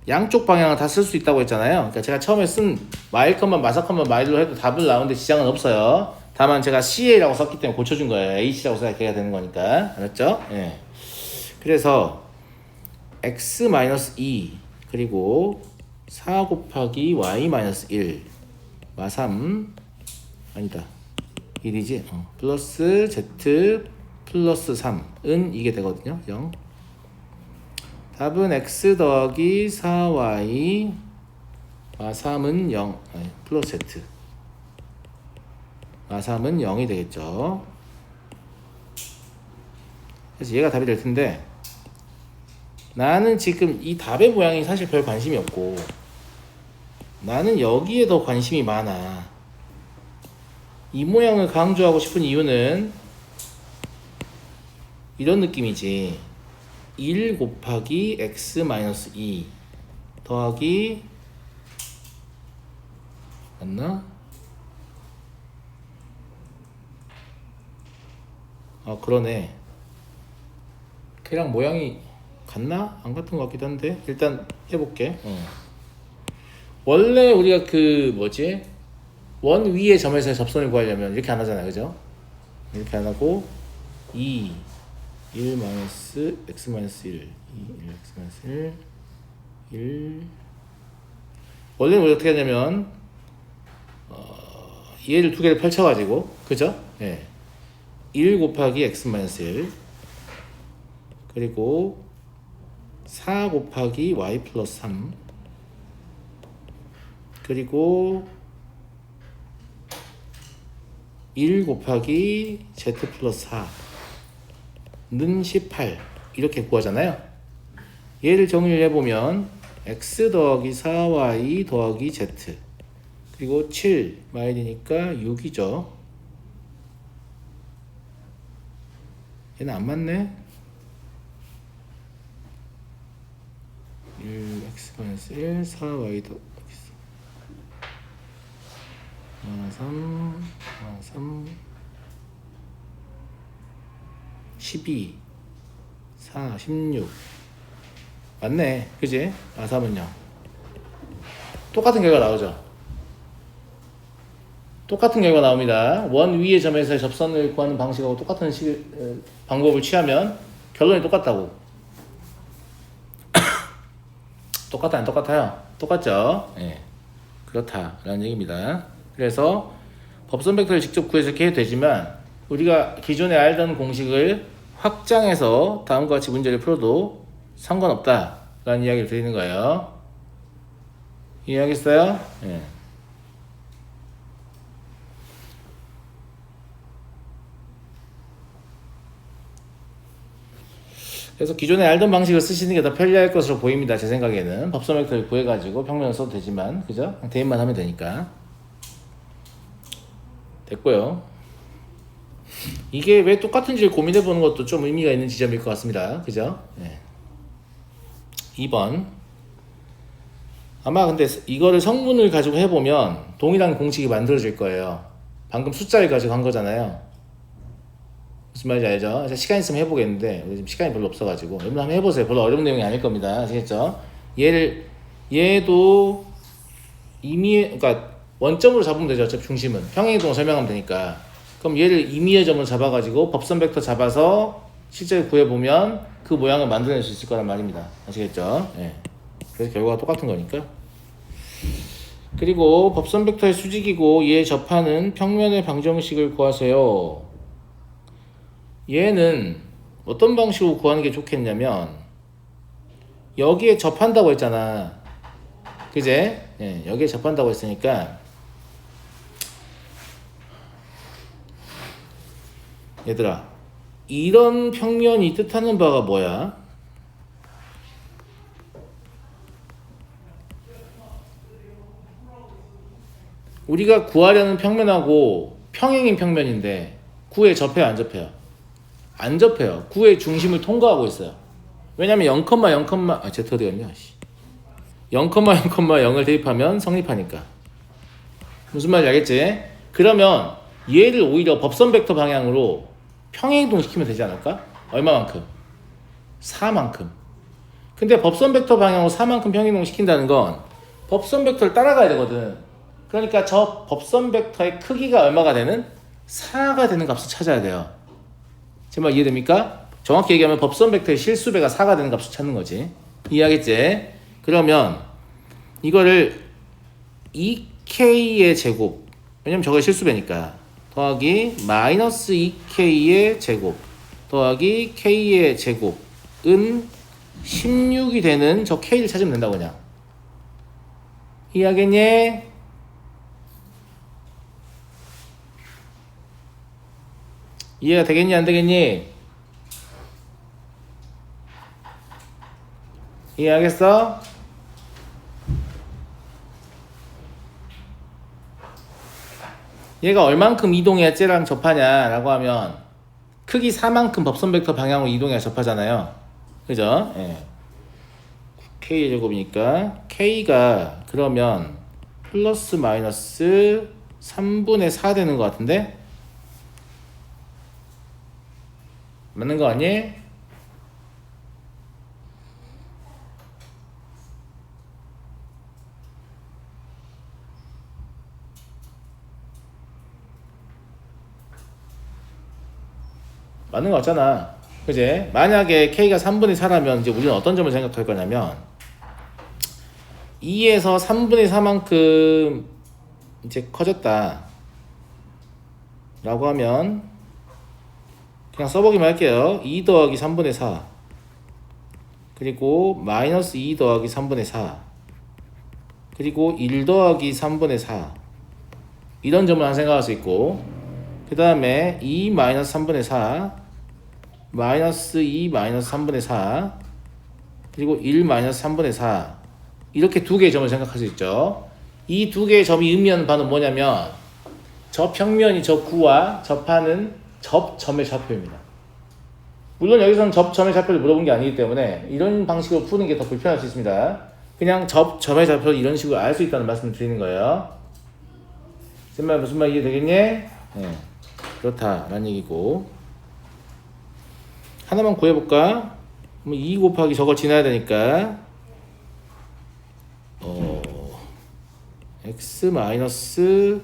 양쪽 방향을 다 쓸 수 있다고 했잖아요. 그러니까 제가 처음에 쓴 마일컷만 마사컷만 마일로 해도 답을 나오는데 지장은 없어요. 다만 제가 CA라고 썼기 때문에 고쳐준 거예요. H라고 써야 걔가 되는 거니까. 알았죠? 예. 그래서 x-2 그리고 4 곱하기 y-1 마3 아니다 1이지 플러스 z 플러스 3은 이게 되거든요. 0. 답은 x 더하기 4y 마3은 0 아니, 플러스 z 마3은 0이 되겠죠. 그래서 얘가 답이 될 텐데 나는 지금 이 답의 모양이 사실 별 관심이 없고 나는 여기에 더 관심이 많아. 이 모양을 강조하고 싶은 이유는 이런 느낌이지. 1 곱하기 x-2 더하기 맞나? 아 그러네. 걔랑 모양이 같나? 안 같은 것 같기도 한데 일단 해볼게. 원래 우리가 그 뭐지? 원 위의 점에서의 접선을 구하려면 이렇게 안 하잖아요. 그죠? 이렇게 안 하고 2 1 마이너스 x 마이너스 1 2 1 x 마이너스 1 1 원래는 우리 어떻게 하냐면 얘를 두 개를 펼쳐가지고 그죠? 예. 1 곱하기 x 마이너스 1 그리고 4 곱하기 y 플러스 3 그리고 1 곱하기 z 플러스 4는 18 이렇게 구하잖아요. 얘를 정리를 해보면 x 더하기 4y 더하기 z 그리고 7 마일이니까 6이죠. 얘는 안 맞네. 1 x 마이너스 1 4y 더 3 12 4 16 맞네. 그지? 3은요 똑같은 결과 나오죠. 똑같은 결과 나옵니다. 원 위의 점에서의 접선을 구하는 방식하고 똑같은 방법을 취하면 결론이 똑같다고. 똑같아 안 똑같아요? 똑같죠? 예. 그렇다라는 얘기입니다. 그래서 법선 벡터를 직접 구해서 이렇게 해도 되지만 우리가 기존에 알던 공식을 확장해서 다음과 같이 문제를 풀어도 상관없다라는 이야기를 드리는 거예요. 이해하겠어요? 예. 그래서 기존에 알던 방식을 쓰시는 게 더 편리할 것으로 보입니다. 제 생각에는 법선 벡터를 구해가지고 평면을 써도 되지만 그죠? 대입만 하면 되니까. 됐고요. 이게 왜 똑같은지를 고민해보는 것도 좀 의미가 있는 지점일 것 같습니다. 그죠? 네. 2번 아마 근데 이거를 성분을 가지고 해보면 동일한 공식이 만들어질 거예요. 방금 숫자를 가지고 한 거잖아요. 무슨 말인지 알죠? 시간 있으면 해보겠는데 우리 지금 시간이 별로 없어가지고 여러분 한번 해보세요. 별로 어려운 내용이 아닐 겁니다. 아시겠죠? 얘도 이미 그러니까 원점으로 잡으면 되죠. 어차피 중심은 평행이동을 설명하면 되니까. 그럼 얘를 임의의 점을 잡아가지고 법선 벡터 잡아서 실제로 구해보면 그 모양을 만들어낼 수 있을 거란 말입니다. 아시겠죠? 예. 그래서 결과가 똑같은 거니까. 그리고 법선 벡터의 수직이고 얘에 접하는 평면의 방정식을 구하세요. 얘는 어떤 방식으로 구하는 게 좋겠냐면 여기에 접한다고 했잖아. 그제? 예, 여기에 접한다고 했으니까 얘들아 이런 평면이 뜻하는 바가 뭐야? 우리가 구하려는 평면하고 평행인 평면인데 9에 접해요 안 접해요? 안 접해요. 9의 중심을 통과하고 있어요. 왜냐면 0, 0, Z 어디 갔냐? 0,0,0을 대입하면 성립하니까. 무슨 말인지 알겠지? 그러면 얘를 오히려 법선 벡터 방향으로 평행이동 시키면 되지 않을까? 얼마만큼? 4만큼. 근데 법선 벡터 방향으로 4만큼 평행이동 시킨다는 건 법선 벡터를 따라가야 되거든. 그러니까 저 법선 벡터의 크기가 얼마가 되는? 4가 되는 값을 찾아야 돼요. 제 말 이해됩니까? 정확히 얘기하면 법선 벡터의 실수배가 4가 되는 값을 찾는 거지. 이해하겠지? 그러면 이거를 2k의 제곱, 왜냐면 저거 실수배니까, 더하기 마이너스 2k의 제곱 더하기 k의 제곱은 16이 되는 저 k를 찾으면 된다고. 그냥 이해하겠니? 이해가 되겠니 안 되겠니? 이해하겠어? 얘가 얼만큼 이동해야 쟤랑 접하냐 라고 하면 크기 4만큼 법선 벡터 방향으로 이동해야 접하잖아요. 그죠? 예. k의 제곱이니까 k가 그러면 플러스 마이너스 3분의 4 되는 것 같은데? 맞는 거 아니? 맞는 거 같잖아. 그지? 만약에 k가 3분의 4라면 이제 우리는 어떤 점을 생각할 거냐면 2에서 3분의 4만큼 이제 커졌다 라고 하면 그냥 써보기만 할게요. 2 더하기 3분의 4 그리고 마이너스 2 더하기 3분의 4 그리고 1 더하기 3분의 4 이런 점을 하나 생각할 수 있고, 그 다음에 2 마이너스 3분의 4 마이너스 2 마이너스 3분의 4 그리고 1 마이너스 3분의 4 이렇게 두 개의 점을 생각할 수 있죠. 이 두 개의 점이 의미하는 바는 뭐냐면 저 평면이 저 구와 접하는 접점의 좌표입니다. 물론 여기서는 접점의 좌표를 물어본 게 아니기 때문에 이런 방식으로 푸는 게 더 불편할 수 있습니다. 그냥 접점의 좌표를 이런 식으로 알 수 있다는 말씀을 드리는 거예요. 무슨 말 이해되겠니? 네. 그렇다라는 얘기고, 하나만 구해볼까? 2 곱하기 저걸 지나야 되니까 x 마이너스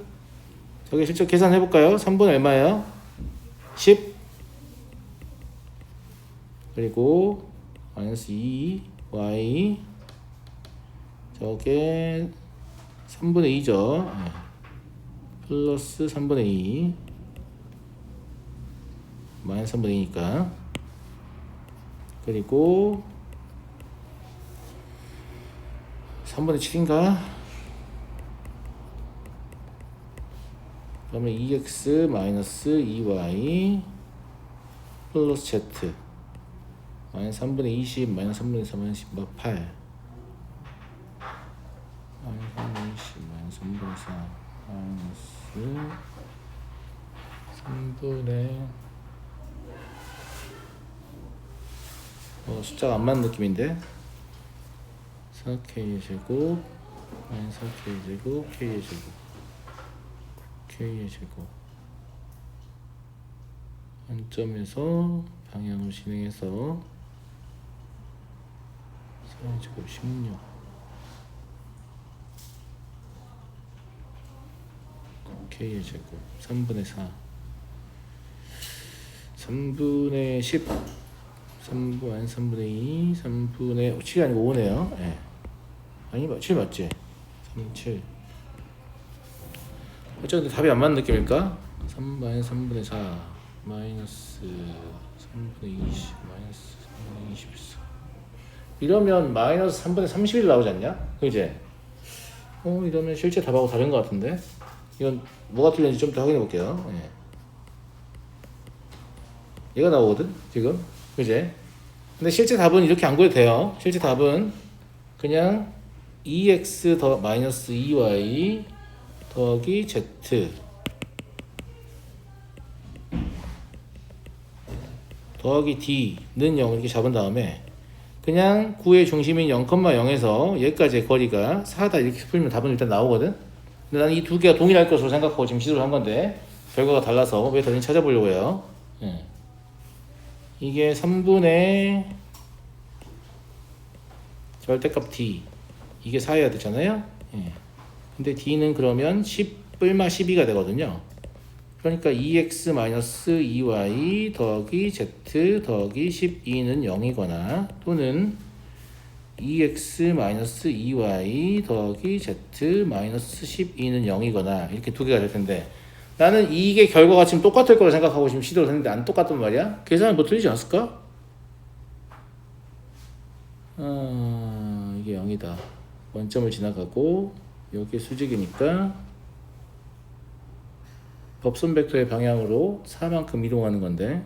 저기 실제 계산해볼까요? 3분의 얼마예요? 10 그리고 마이너스 2y 저게 3분의 2죠. 플러스 3분의 2 마이너스 3분의 2니까, 그리고 3분의 7인가? 그러면 2x 마이너스 2y 플러스 z 마이너스 3분의 20 마이너스 3분의 4 마이너스 8 마이너스 3분의 20 마이너스 3분의 4 마이너스 3분의 숫자가 안 맞는 느낌인데 4k의 제곱 마이너스 4k의 제곱 k의 제곱 k의 제곱 한점에서 방향을 진행해서 4의 제곱 16 k의 제곱 3분의 4 3분의 10 3분 3분의 2 3분의 7이 아니고 5네요. 예. 아니 7 맞지? 3, 7 어쨌든 답이 안 맞는 느낌일까? 3 마이너스 3분의 4 마이너스 3분의 20 마이너스 3분의 24 이러면 마이너스 3분의 31 나오지 않냐? 그지? 이러면 실제 답하고 다른 것 같은데? 이건 뭐가 틀렸는지 좀 더 확인해 볼게요. 예. 얘가 나오거든 지금, 그지? 근데 실제 답은 이렇게 안 구해도 돼요. 실제 답은 그냥 2x 더 마이너스 2y 더하기 z 더하기 d는 0 이렇게 잡은 다음에 그냥 구의 중심인 0,0에서 여기까지의 거리가 4다 이렇게 풀면 답은 일단 나오거든. 근데 나는 이 두 개가 동일할 것으로 생각하고 지금 시도를 한 건데 결과가 달라서 왜 다른지 찾아보려고 해요. 예. 이게 3분의 절대값 d 이게 4여야 되잖아요. 예. 근데 d는 그러면 10뿔마 12가 되거든요. 그러니까 2x-2y 더하기 z 더하기 12는 0이거나 또는 2x-2y 더하기 z 12는 0이거나 이렇게 두 개가 될 텐데 나는 이게 결과가 지금 똑같을 거라 생각하고 지금 시도를 했는데 안 똑같단 말이야? 계산은 뭐 틀리지 않았을까? 이게 0이다. 원점을 지나가고 여기 수직이니까 법선 벡터의 방향으로 4만큼 이동하는 건데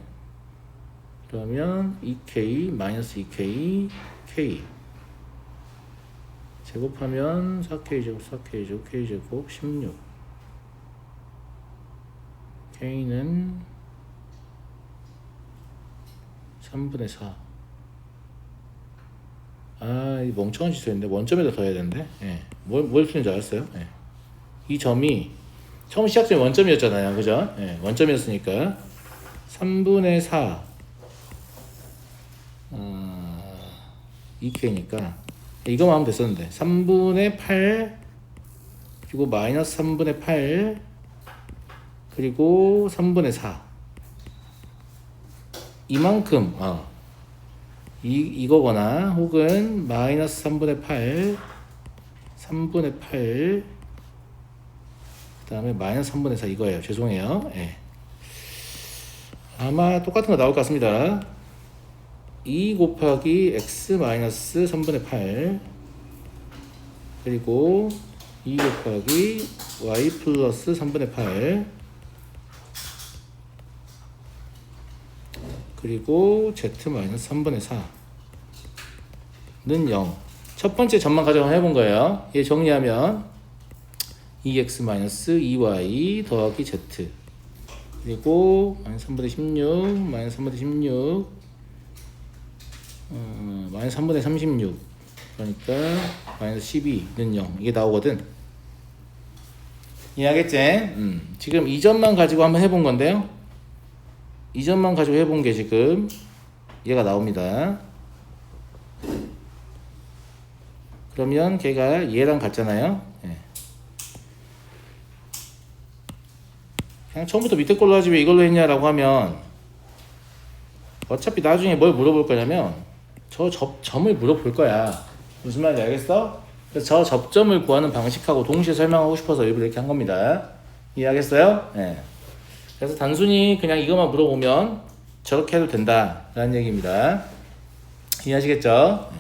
그러면 2k 마이너스 2k k 제곱하면 4k 제곱 4k 제곱 k 제곱 16 k는 3분의 4 이 멍청한 지수였는데 원점에다 더해야 되는데 예. 뭘 쓰는 줄 알았어요? 예. 이 점이 처음 시작점이 원점이었잖아요. 그죠? 예, 원점이었으니까 3분의 4 2k니까 이거만 하면 됐었는데 3분의 8 그리고 마이너스 3분의 8 그리고 3분의 4 이만큼 이거거나 혹은 마이너스 3분의 8 3분의 8 그 다음에 마이너스 3분의 4 이거예요. 죄송해요. 예. 아마 똑같은 거 나올 것 같습니다. 2 곱하기 x 마이너스 3분의 8 그리고 2 곱하기 y 플러스 3분의 8 그리고 z 마이너스 3분의 4는 0. 첫 번째 점만 가져가 해본 거예요. 얘 정리하면 2x-2y 더하기 z 그리고 마이너스 3분의 16 마이너스 3분의 16 마이너스 3분의 36 그러니까 마이너스 12는 0 이게 나오거든. 이해하겠지? 지금 이 점만 가지고 한번 해본 건데요. 이 점만 가지고 해본 게 지금 얘가 나옵니다. 그러면 걔가 얘랑 같잖아요. 예. 그냥 처음부터 밑에 걸로 하지 왜 이걸로 했냐라고 하면 어차피 나중에 뭘 물어볼 거냐면 저 접점을 물어볼 거야. 무슨 말인지 알겠어? 그래서 저 접점을 구하는 방식하고 동시에 설명하고 싶어서 일부러 이렇게 한 겁니다. 이해하겠어요? 네. 그래서 단순히 그냥 이것만 물어보면 저렇게 해도 된다 라는 얘기입니다. 이해하시겠죠? 네.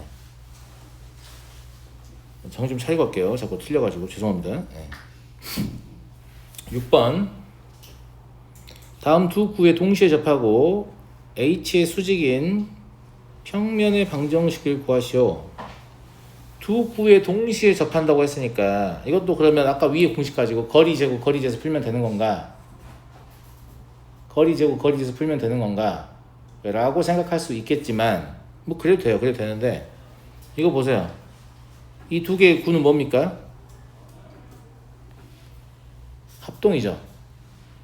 정신 좀 차리고 할게요. 자꾸 틀려가지고 죄송합니다. 네. 6번 다음 두 구에 동시에 접하고 h의 수직인 평면의 방정식을 구하시오. 두 구에 동시에 접한다고 했으니까 이것도 그러면 아까 위에 공식 가지고 거리 제곱 거리 재서 풀면 되는 건가? 거리 제곱 거리 재서 풀면 되는 건가? 라고 생각할 수 있겠지만 뭐 그래도 돼요. 그래도 되는데 이거 보세요. 이 두 개의 구는 뭡니까? 합동이죠.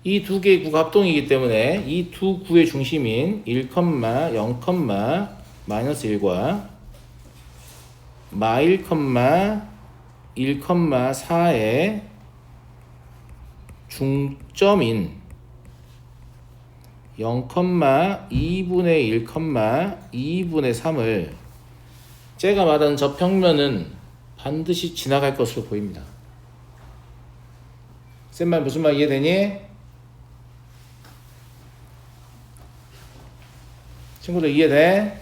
이 두 개의 구가 합동이기 때문에 이 두 구의 중심인 1, 0, 마이너스 1과 마1, 1, 4의 중점인 0,2분의 1, 2분의 3을 제가 말하는 저 평면은 반드시 지나갈 것으로 보입니다. 쌤 말 무슨 말 이해되니? 친구들 이해돼?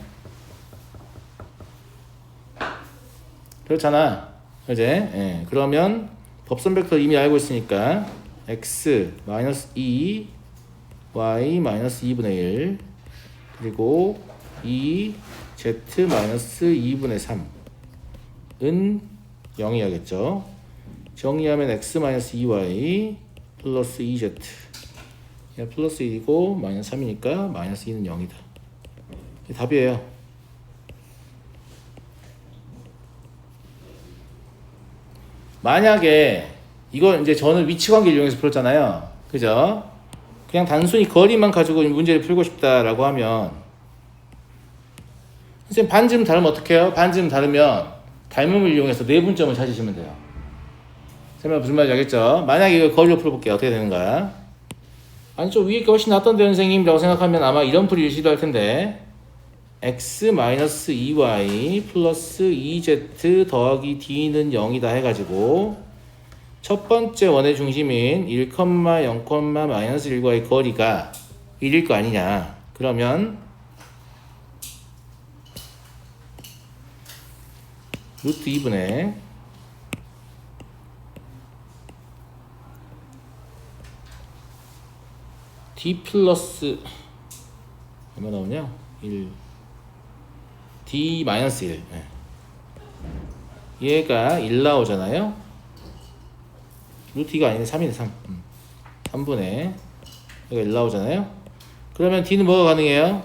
그렇잖아. 그지? 예. 그러면 법선 벡터 이미 알고 있으니까 x 마이너스 2 y 마이너스 2분의 1 그리고 2 z 마이너스 2분의 3은 0이야겠죠. 정리하면 x 마이너스 2y 플러스 2z 플러스 1이고 마이너스 3이니까 마이너스 2는 0이다. 이게 답이에요. 만약에 이걸 이제 저는 위치관계를 이용해서 풀었잖아요. 그죠? 그냥 단순히 거리만 가지고 문제를 풀고 싶다라고 하면 선생님 반지름 다르면 어떻게 해요? 반지름 다르면 닮음을 이용해서 내분점을 찾으시면 돼요. 선생님 무슨 말인지 알겠죠? 만약에 이걸 거리로 풀어볼게요. 어떻게 되는가? 아니 좀 위에 게 훨씬 낫던데 선생님이라고 생각하면 아마 이런 풀이를 시도할 텐데 x-2y 플러스 2z 더하기 d는 0이다 해가지고 첫 번째 원의 중심인 1, 0, 마이너스 1과의 거리가 1일 거 아니냐. 그러면 루트 2분의 d 플러스 얼마 나오냐? 1 d 마이너스 1 얘가 1 나오잖아요. 루트 2가 아니네. 3이네. 3 3분의 얘가 1 나오잖아요. 그러면 d는 뭐가 가능해요?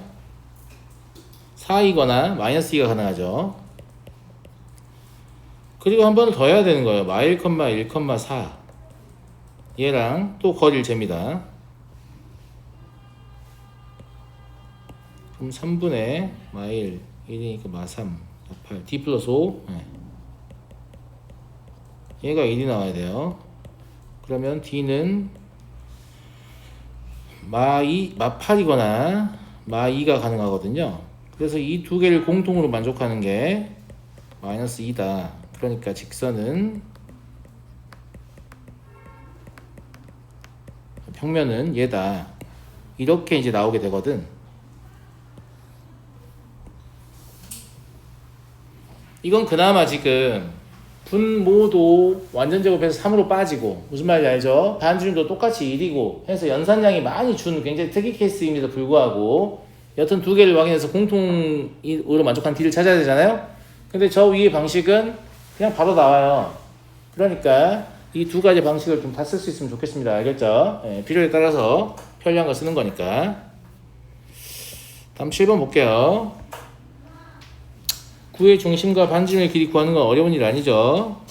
4이거나 마이너스 2가 가능하죠. 그리고 한 번을 더 해야 되는 거예요. 마 1, 1, 4 얘랑 또 거리를 잽니다. 그럼 3분의 마 1, 1이니까 마 3, 8, d 플러스 5 얘가 1이 나와야 돼요. 그러면 d는 마 2, 마 8이거나 마 2가 가능하거든요. 그래서 이 두 개를 공통으로 만족하는 게 마이너스 2다. 그러니까 직선은 평면은 얘다. 이렇게 이제 나오게 되거든. 이건 그나마 지금 분모도 완전 제곱해서 3으로 빠지고 무슨 말인지 알죠? 반지름도 똑같이 1이고 해서 연산량이 많이 준 굉장히 특이 케이스임에도 불구하고 여튼 두 개를 확인해서 공통으로 만족한 D를 찾아야 되잖아요. 근데 저 위의 방식은 그냥 바로 나와요. 그러니까 이 두 가지 방식을 좀 다 쓸 수 있으면 좋겠습니다. 알겠죠? 필요에 따라서 편리한 거 쓰는 거니까. 다음 7번 볼게요. 구의 중심과 반지름의 길이 구하는 건 어려운 일 아니죠.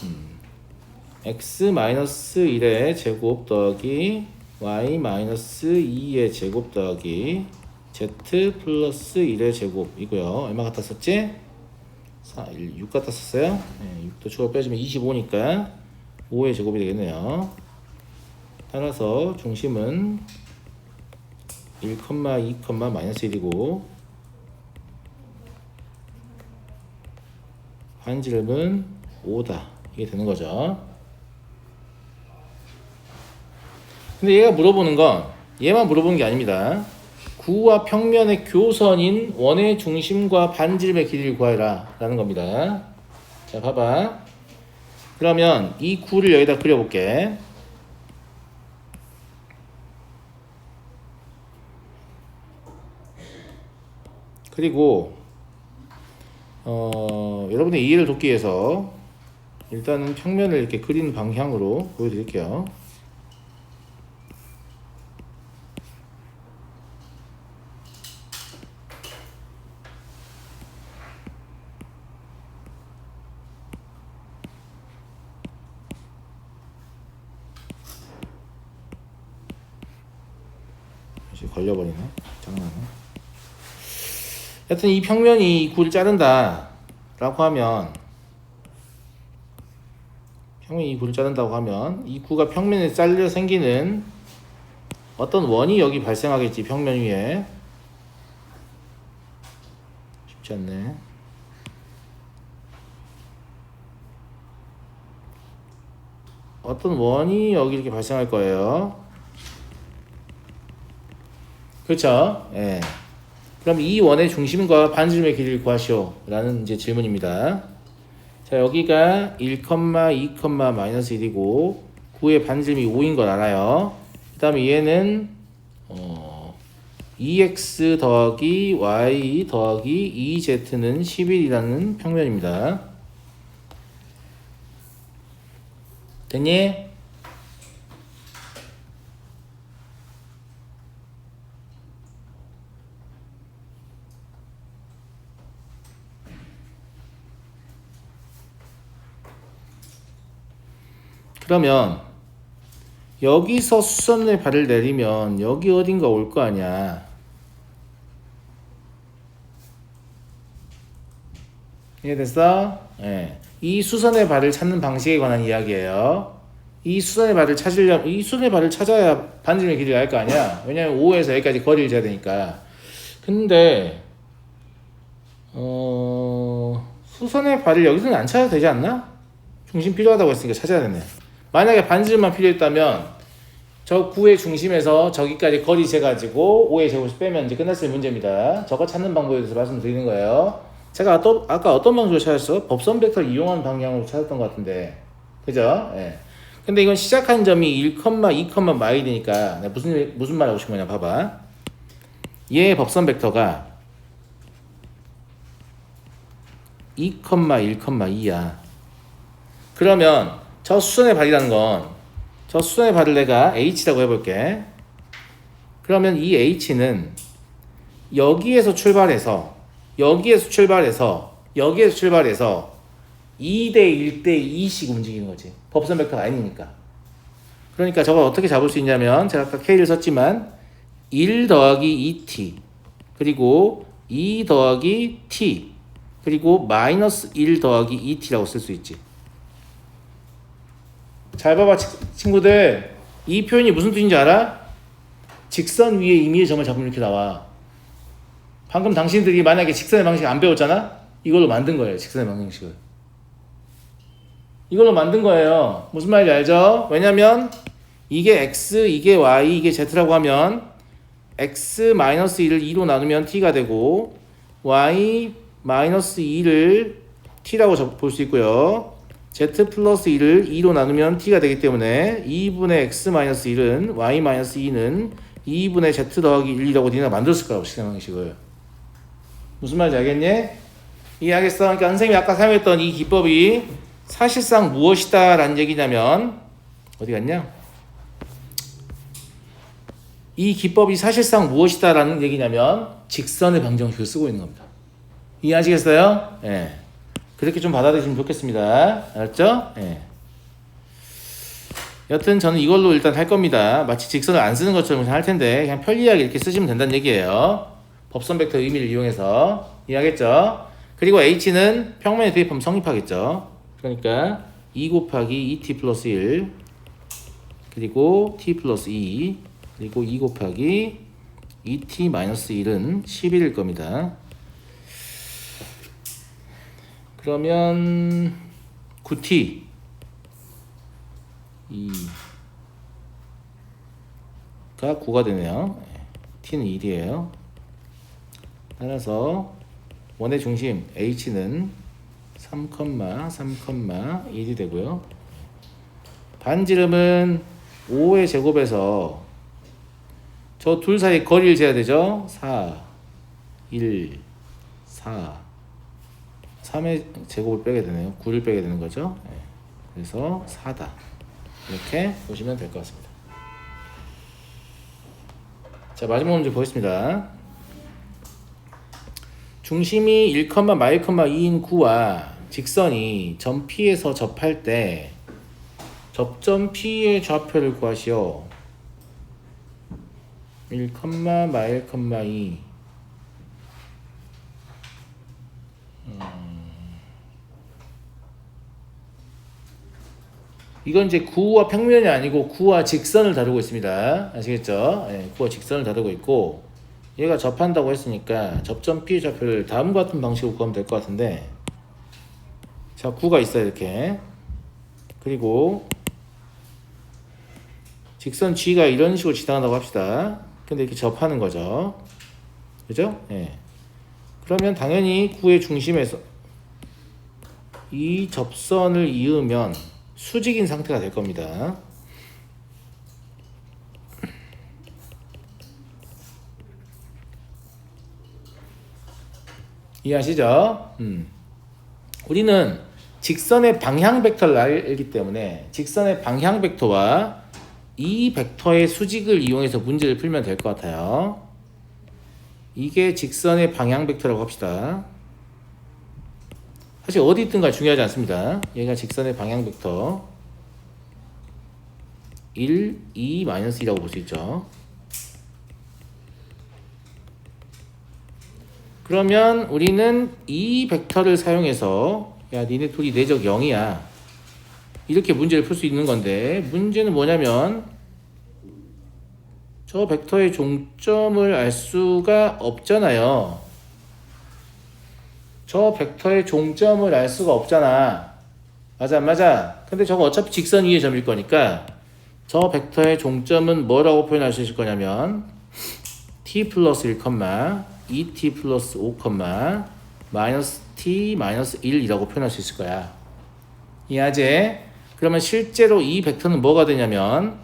x-1의 제곱 더하기 y-2의 제곱 더하기 z 플러스 1의 제곱이고요. 얼마 갖다 썼지? 6 갖다 썼어요. 6도 추가 빼주면 25니까 5의 제곱이 되겠네요. 따라서 중심은 1, 2, 마이너스 1이고 반지름은 5다. 이게 되는 거죠. 근데 얘가 물어보는 건 얘만 물어보는 게 아닙니다. 구와 평면의 교선인 원의 중심과 반지름의 길이를 구하라 라는 겁니다. 자 봐봐. 그러면 이 구를 여기다 그려볼게. 그리고 여러분의 이해를 돕기 위해서 일단은 평면을 이렇게 그리는 방향으로 보여드릴게요. 다시 걸려버리네. 장난해. 하여튼 이 평면이 이 구를 자른다 라고 하면 평면이 이 구를 자른다고 하면 이 구가 평면에 잘려 생기는 어떤 원이 여기 발생하겠지. 평면 위에 쉽지 않네. 어떤 원이 여기 이렇게 발생할 거예요. 그렇죠? 예. 그럼 이 원의 중심과 반지름의 길이를 구하시오 라는 이제 질문입니다. 자 여기가 1, 2, 마이너스 1이고 9의 반지름이 5인 걸 알아요. 그 다음에 얘는 2x 더하기 y 더하기 2z는 11이라는 평면입니다. 됐니? 그러면 여기서 수선의 발을 내리면 여기 어딘가 올 거 아니야. 이해됐어? 예. 이 수선의 발을 찾는 방식에 관한 이야기예요. 이 수선의 발을 찾으려면 이 수선의 발을 찾아야 반지름의 길이를 알 거 아니야. 왜냐면 5에서 여기까지 거리를 재야 되니까. 근데 수선의 발을 여기서는 안 찾아도 되지 않나? 중심 필요하다고 했으니까 찾아야 되네. 만약에 반지름만 필요했다면 저 9의 중심에서 저기까지 거리 재가지고 5의 제곱을 빼면 이제 끝났을 문제입니다. 저거 찾는 방법에 대해서 말씀드리는 거예요. 제가 아까 어떤 방식으로 찾았어? 법선 벡터를 이용한 방향으로 찾았던 것 같은데, 그죠? 예. 근데 이건 시작한 점이 1, 2, 마일이니까 내가 무슨 말 하고 싶은 거냐 봐봐. 얘의 법선 벡터가 2, 1, 2야. 그러면 저 수선의 발이라는 건 저 수선의 발을 내가 H라고 해볼게. 그러면 이 H는 여기에서 출발해서 2대 1대 2씩 움직이는 거지. 법선 벡터가 아니니까. 그러니까 저걸 어떻게 잡을 수 있냐면 제가 아까 K를 썼지만 1 더하기 2t 그리고 2 더하기 t 그리고 마이너스 1 더하기 2t라고 쓸 수 있지. 잘 봐봐 친구들. 이 표현이 무슨 뜻인지 알아? 직선 위에 임의의 점을 잡으면 이렇게 나와. 방금 당신들이 만약에 직선의 방식 안 배웠잖아? 이걸로 만든 거예요. 직선의 방식을. 이걸로 만든 거예요. 무슨 말인지 알죠? 왜냐면 이게 x, 이게 y, 이게 z라고 하면 x-1을 2로 나누면 t가 되고 y-2를 t라고 볼 수 있고요. z 플러스 1을 2로 나누면 t가 되기 때문에 2분의 x-1은 y-2는 2분의 z 더하기 1이라고 니네가 만들었을 거라고 시간 방식을. 무슨 말인지 알겠니? 이해하겠어? 그러니까 선생님이 아까 사용했던 이 기법이 사실상 무엇이다 라는 얘기냐면 어디 갔냐? 이 기법이 사실상 무엇이다 라는 얘기냐면 직선의 방정식을 쓰고 있는 겁니다. 이해하시겠어요? 예. 그렇게 좀 받아들이시면 좋겠습니다. 알았죠? 예. 여튼 저는 이걸로 일단 할 겁니다. 마치 직선을 안 쓰는 것처럼 할 텐데 그냥 편리하게 이렇게 쓰시면 된다는 얘기예요. 법선 벡터 의미를 이용해서. 이해하겠죠? 그리고 H는 평면에 대입하면 성립하겠죠. 그러니까 2 곱하기 2t 플러스 1 그리고 t 플러스 2 그리고 2 곱하기 2t 마이너스 1은 11일 겁니다. 그러면 9t 2가 9가 되네요. t는 1이에요. 따라서 원의 중심 h는 3,1이 되고요. 반지름은 5의 제곱에서 저 둘 사이 거리를 재야 되죠. 4, 1, 4, 3의 제곱을 빼게 되네요. 9를 빼게 되는 거죠. 네. 그래서 4다. 이렇게 보시면 될 것 같습니다. 자, 마지막 문제 보겠습니다. 중심이 1, 마일,2인 9와 직선이 점 P에서 접할 때 접점 P의 좌표를 구하시오. 1, 마일,2 이건 이제 구와 평면이 아니고 구와 직선을 다루고 있습니다. 아시겠죠? 네, 구와 직선을 다루고 있고 얘가 접한다고 했으니까 접점 P의 좌표를 다음과 같은 방식으로 구하면 될 것 같은데 자, 구가 있어요. 이렇게. 그리고 직선 G가 이런 식으로 지나간다고 합시다. 근데 이렇게 접하는 거죠. 그죠? 네. 그러면 당연히 구의 중심에서 이 접선을 이으면 수직인 상태가 될 겁니다. 이해하시죠? 우리는 직선의 방향 벡터를 알기 때문에 직선의 방향 벡터와 이 벡터의 수직을 이용해서 문제를 풀면 될 것 같아요. 이게 직선의 방향 벡터라고 합시다. 사실 어디 있든가 중요하지 않습니다. 얘가 직선의 방향 벡터. 1, 2, 마이너스 2라고 볼 수 있죠. 그러면 우리는 이 벡터를 사용해서 야 니네 둘이 내적 0이야 이렇게 문제를 풀 수 있는 건데, 문제는 뭐냐면 저 벡터의 종점을 알 수가 없잖아요. 저 벡터의 종점을 알 수가 없잖아. 맞아 안 맞아? 근데 저거 어차피 직선 위의 점일 거니까 저 벡터의 종점은 뭐라고 표현할 수 있을 거냐면 t 플러스 1, 2t 플러스 5, 마이너스 t 마이너스 1이라고 표현할 수 있을 거야. 이해하지? 그러면 실제로 이 벡터는 뭐가 되냐면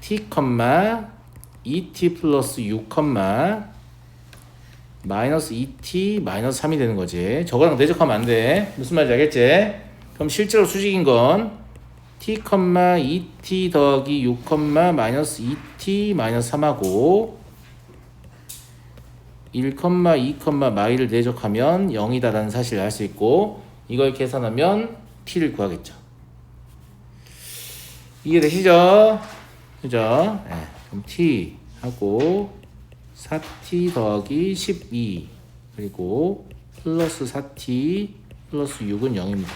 t, 2t 플러스 6, 마이너스 2t 마이너스 3이 되는 거지. 저거랑 내적하면 안 돼. 무슨 말인지 알겠지? 그럼 실제로 수직인 건 t, 2t 더하기 6, 마이너스 2t 마이너스 3하고 1, 2, 마이를 내적하면 0이다라는 사실을 알 수 있고, 이걸 계산하면 t를 구하겠죠. 이해되시죠? 그죠? 네. 그럼 t 하고 4t 더하기 12 그리고 플러스 4t 플러스 6은 0입니다.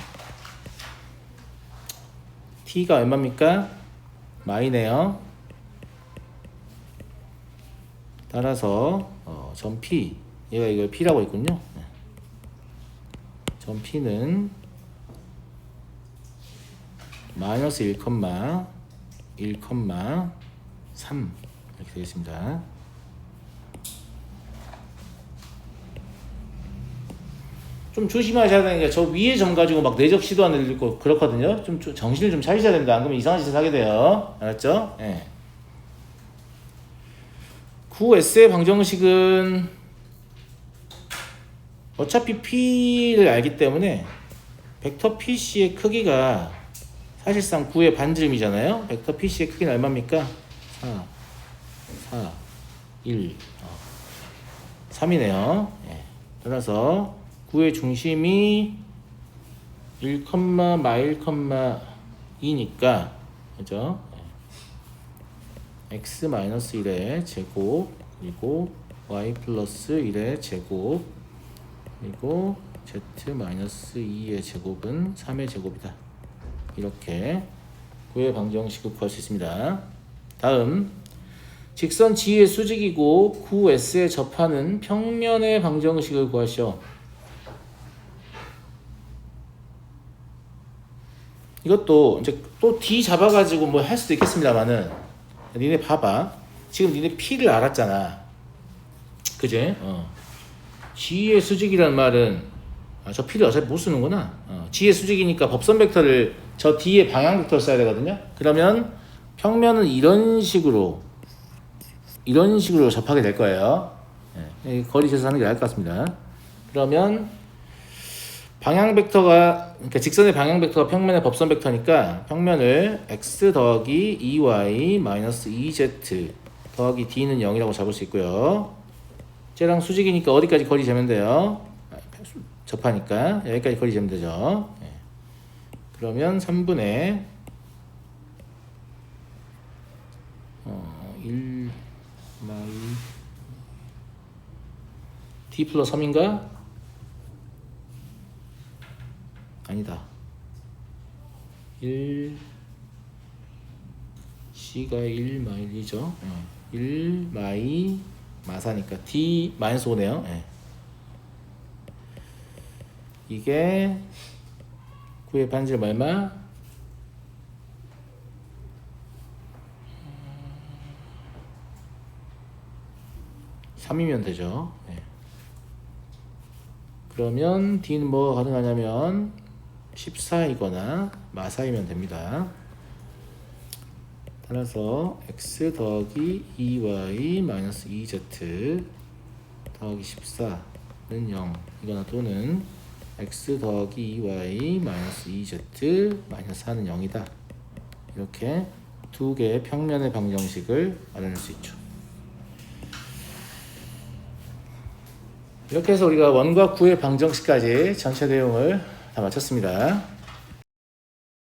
t가 얼마입니까? 마이네요. 따라서 점 P, 얘가 이걸 P라고 했군요. 점 P는 마이너스 1, 1, 3 이렇게 되겠습니다. 좀 조심하셔야 되는 게, 저 위에 점 가지고 막 내적 시도하는 애들 있고 그렇거든요. 좀 정신을 좀 차리셔야 됩니다. 안 그러면 이상한 짓을 하게 돼요. 알았죠? 예. 9S의 방정식은 어차피 P를 알기 때문에 벡터 PC의 크기가 사실상 9의 반지름이잖아요. 벡터 PC의 크기는 얼마입니까? 4, 1, 3이네요. 예. 따라서 9의 중심이 1, 마일, 2니까 그죠? x-1의 제곱 그리고 y 플러스 1의 제곱 그리고 z-2의 제곱은 3의 제곱이다. 이렇게 9의 방정식을 구할 수 있습니다. 다음, 직선 G의 수직이고 9S에 접하는 평면의 방정식을 구하시오. 이것도 이제 또 D 잡아가지고 뭐 할 수도 있겠습니다만은, 니네 봐봐. 지금 니네 P를 알았잖아. 그지? G의 수직이란 말은, 저 P를 어차피 못 쓰는구나. G의 수직이니까 법선 벡터를 저 D의 방향 벡터를 써야 되거든요. 그러면 평면은 이런 식으로 접하게 될 거예요. 거리 재서하는 게 나을 것 같습니다. 그러면 방향 벡터가, 그러니까 직선의 방향 벡터가 평면의 법선 벡터니까 평면을 x 더하기 2y 마이너스 2z 더하기 d는 0이라고 잡을 수 있고요. 쟤랑 수직이니까 어디까지 거리 재면 돼요? 접하니까 여기까지 거리 재면 되죠. 그러면 3분의 1 마이 d 플러스 3인가? 아니다. 1 C가 1 마일이죠. 1 마이 마사니까 D 마이너스 5네요. 이게 9의 반지름 얼마? 3이면 되죠. 그러면 D는 뭐가 가능하냐면 14이거나 마사이면 됩니다. 따라서 x 더하기 2y 마이너스 2z 더하기 14는 0 이거나 또는 x 더하기 2y 마이너스 2z 마이너스 4는 0이다. 이렇게 두 개의 평면의 방정식을 마련할 수 있죠. 이렇게 해서 우리가 1과 9의 방정식까지 전체 내용을 다 마쳤습니다.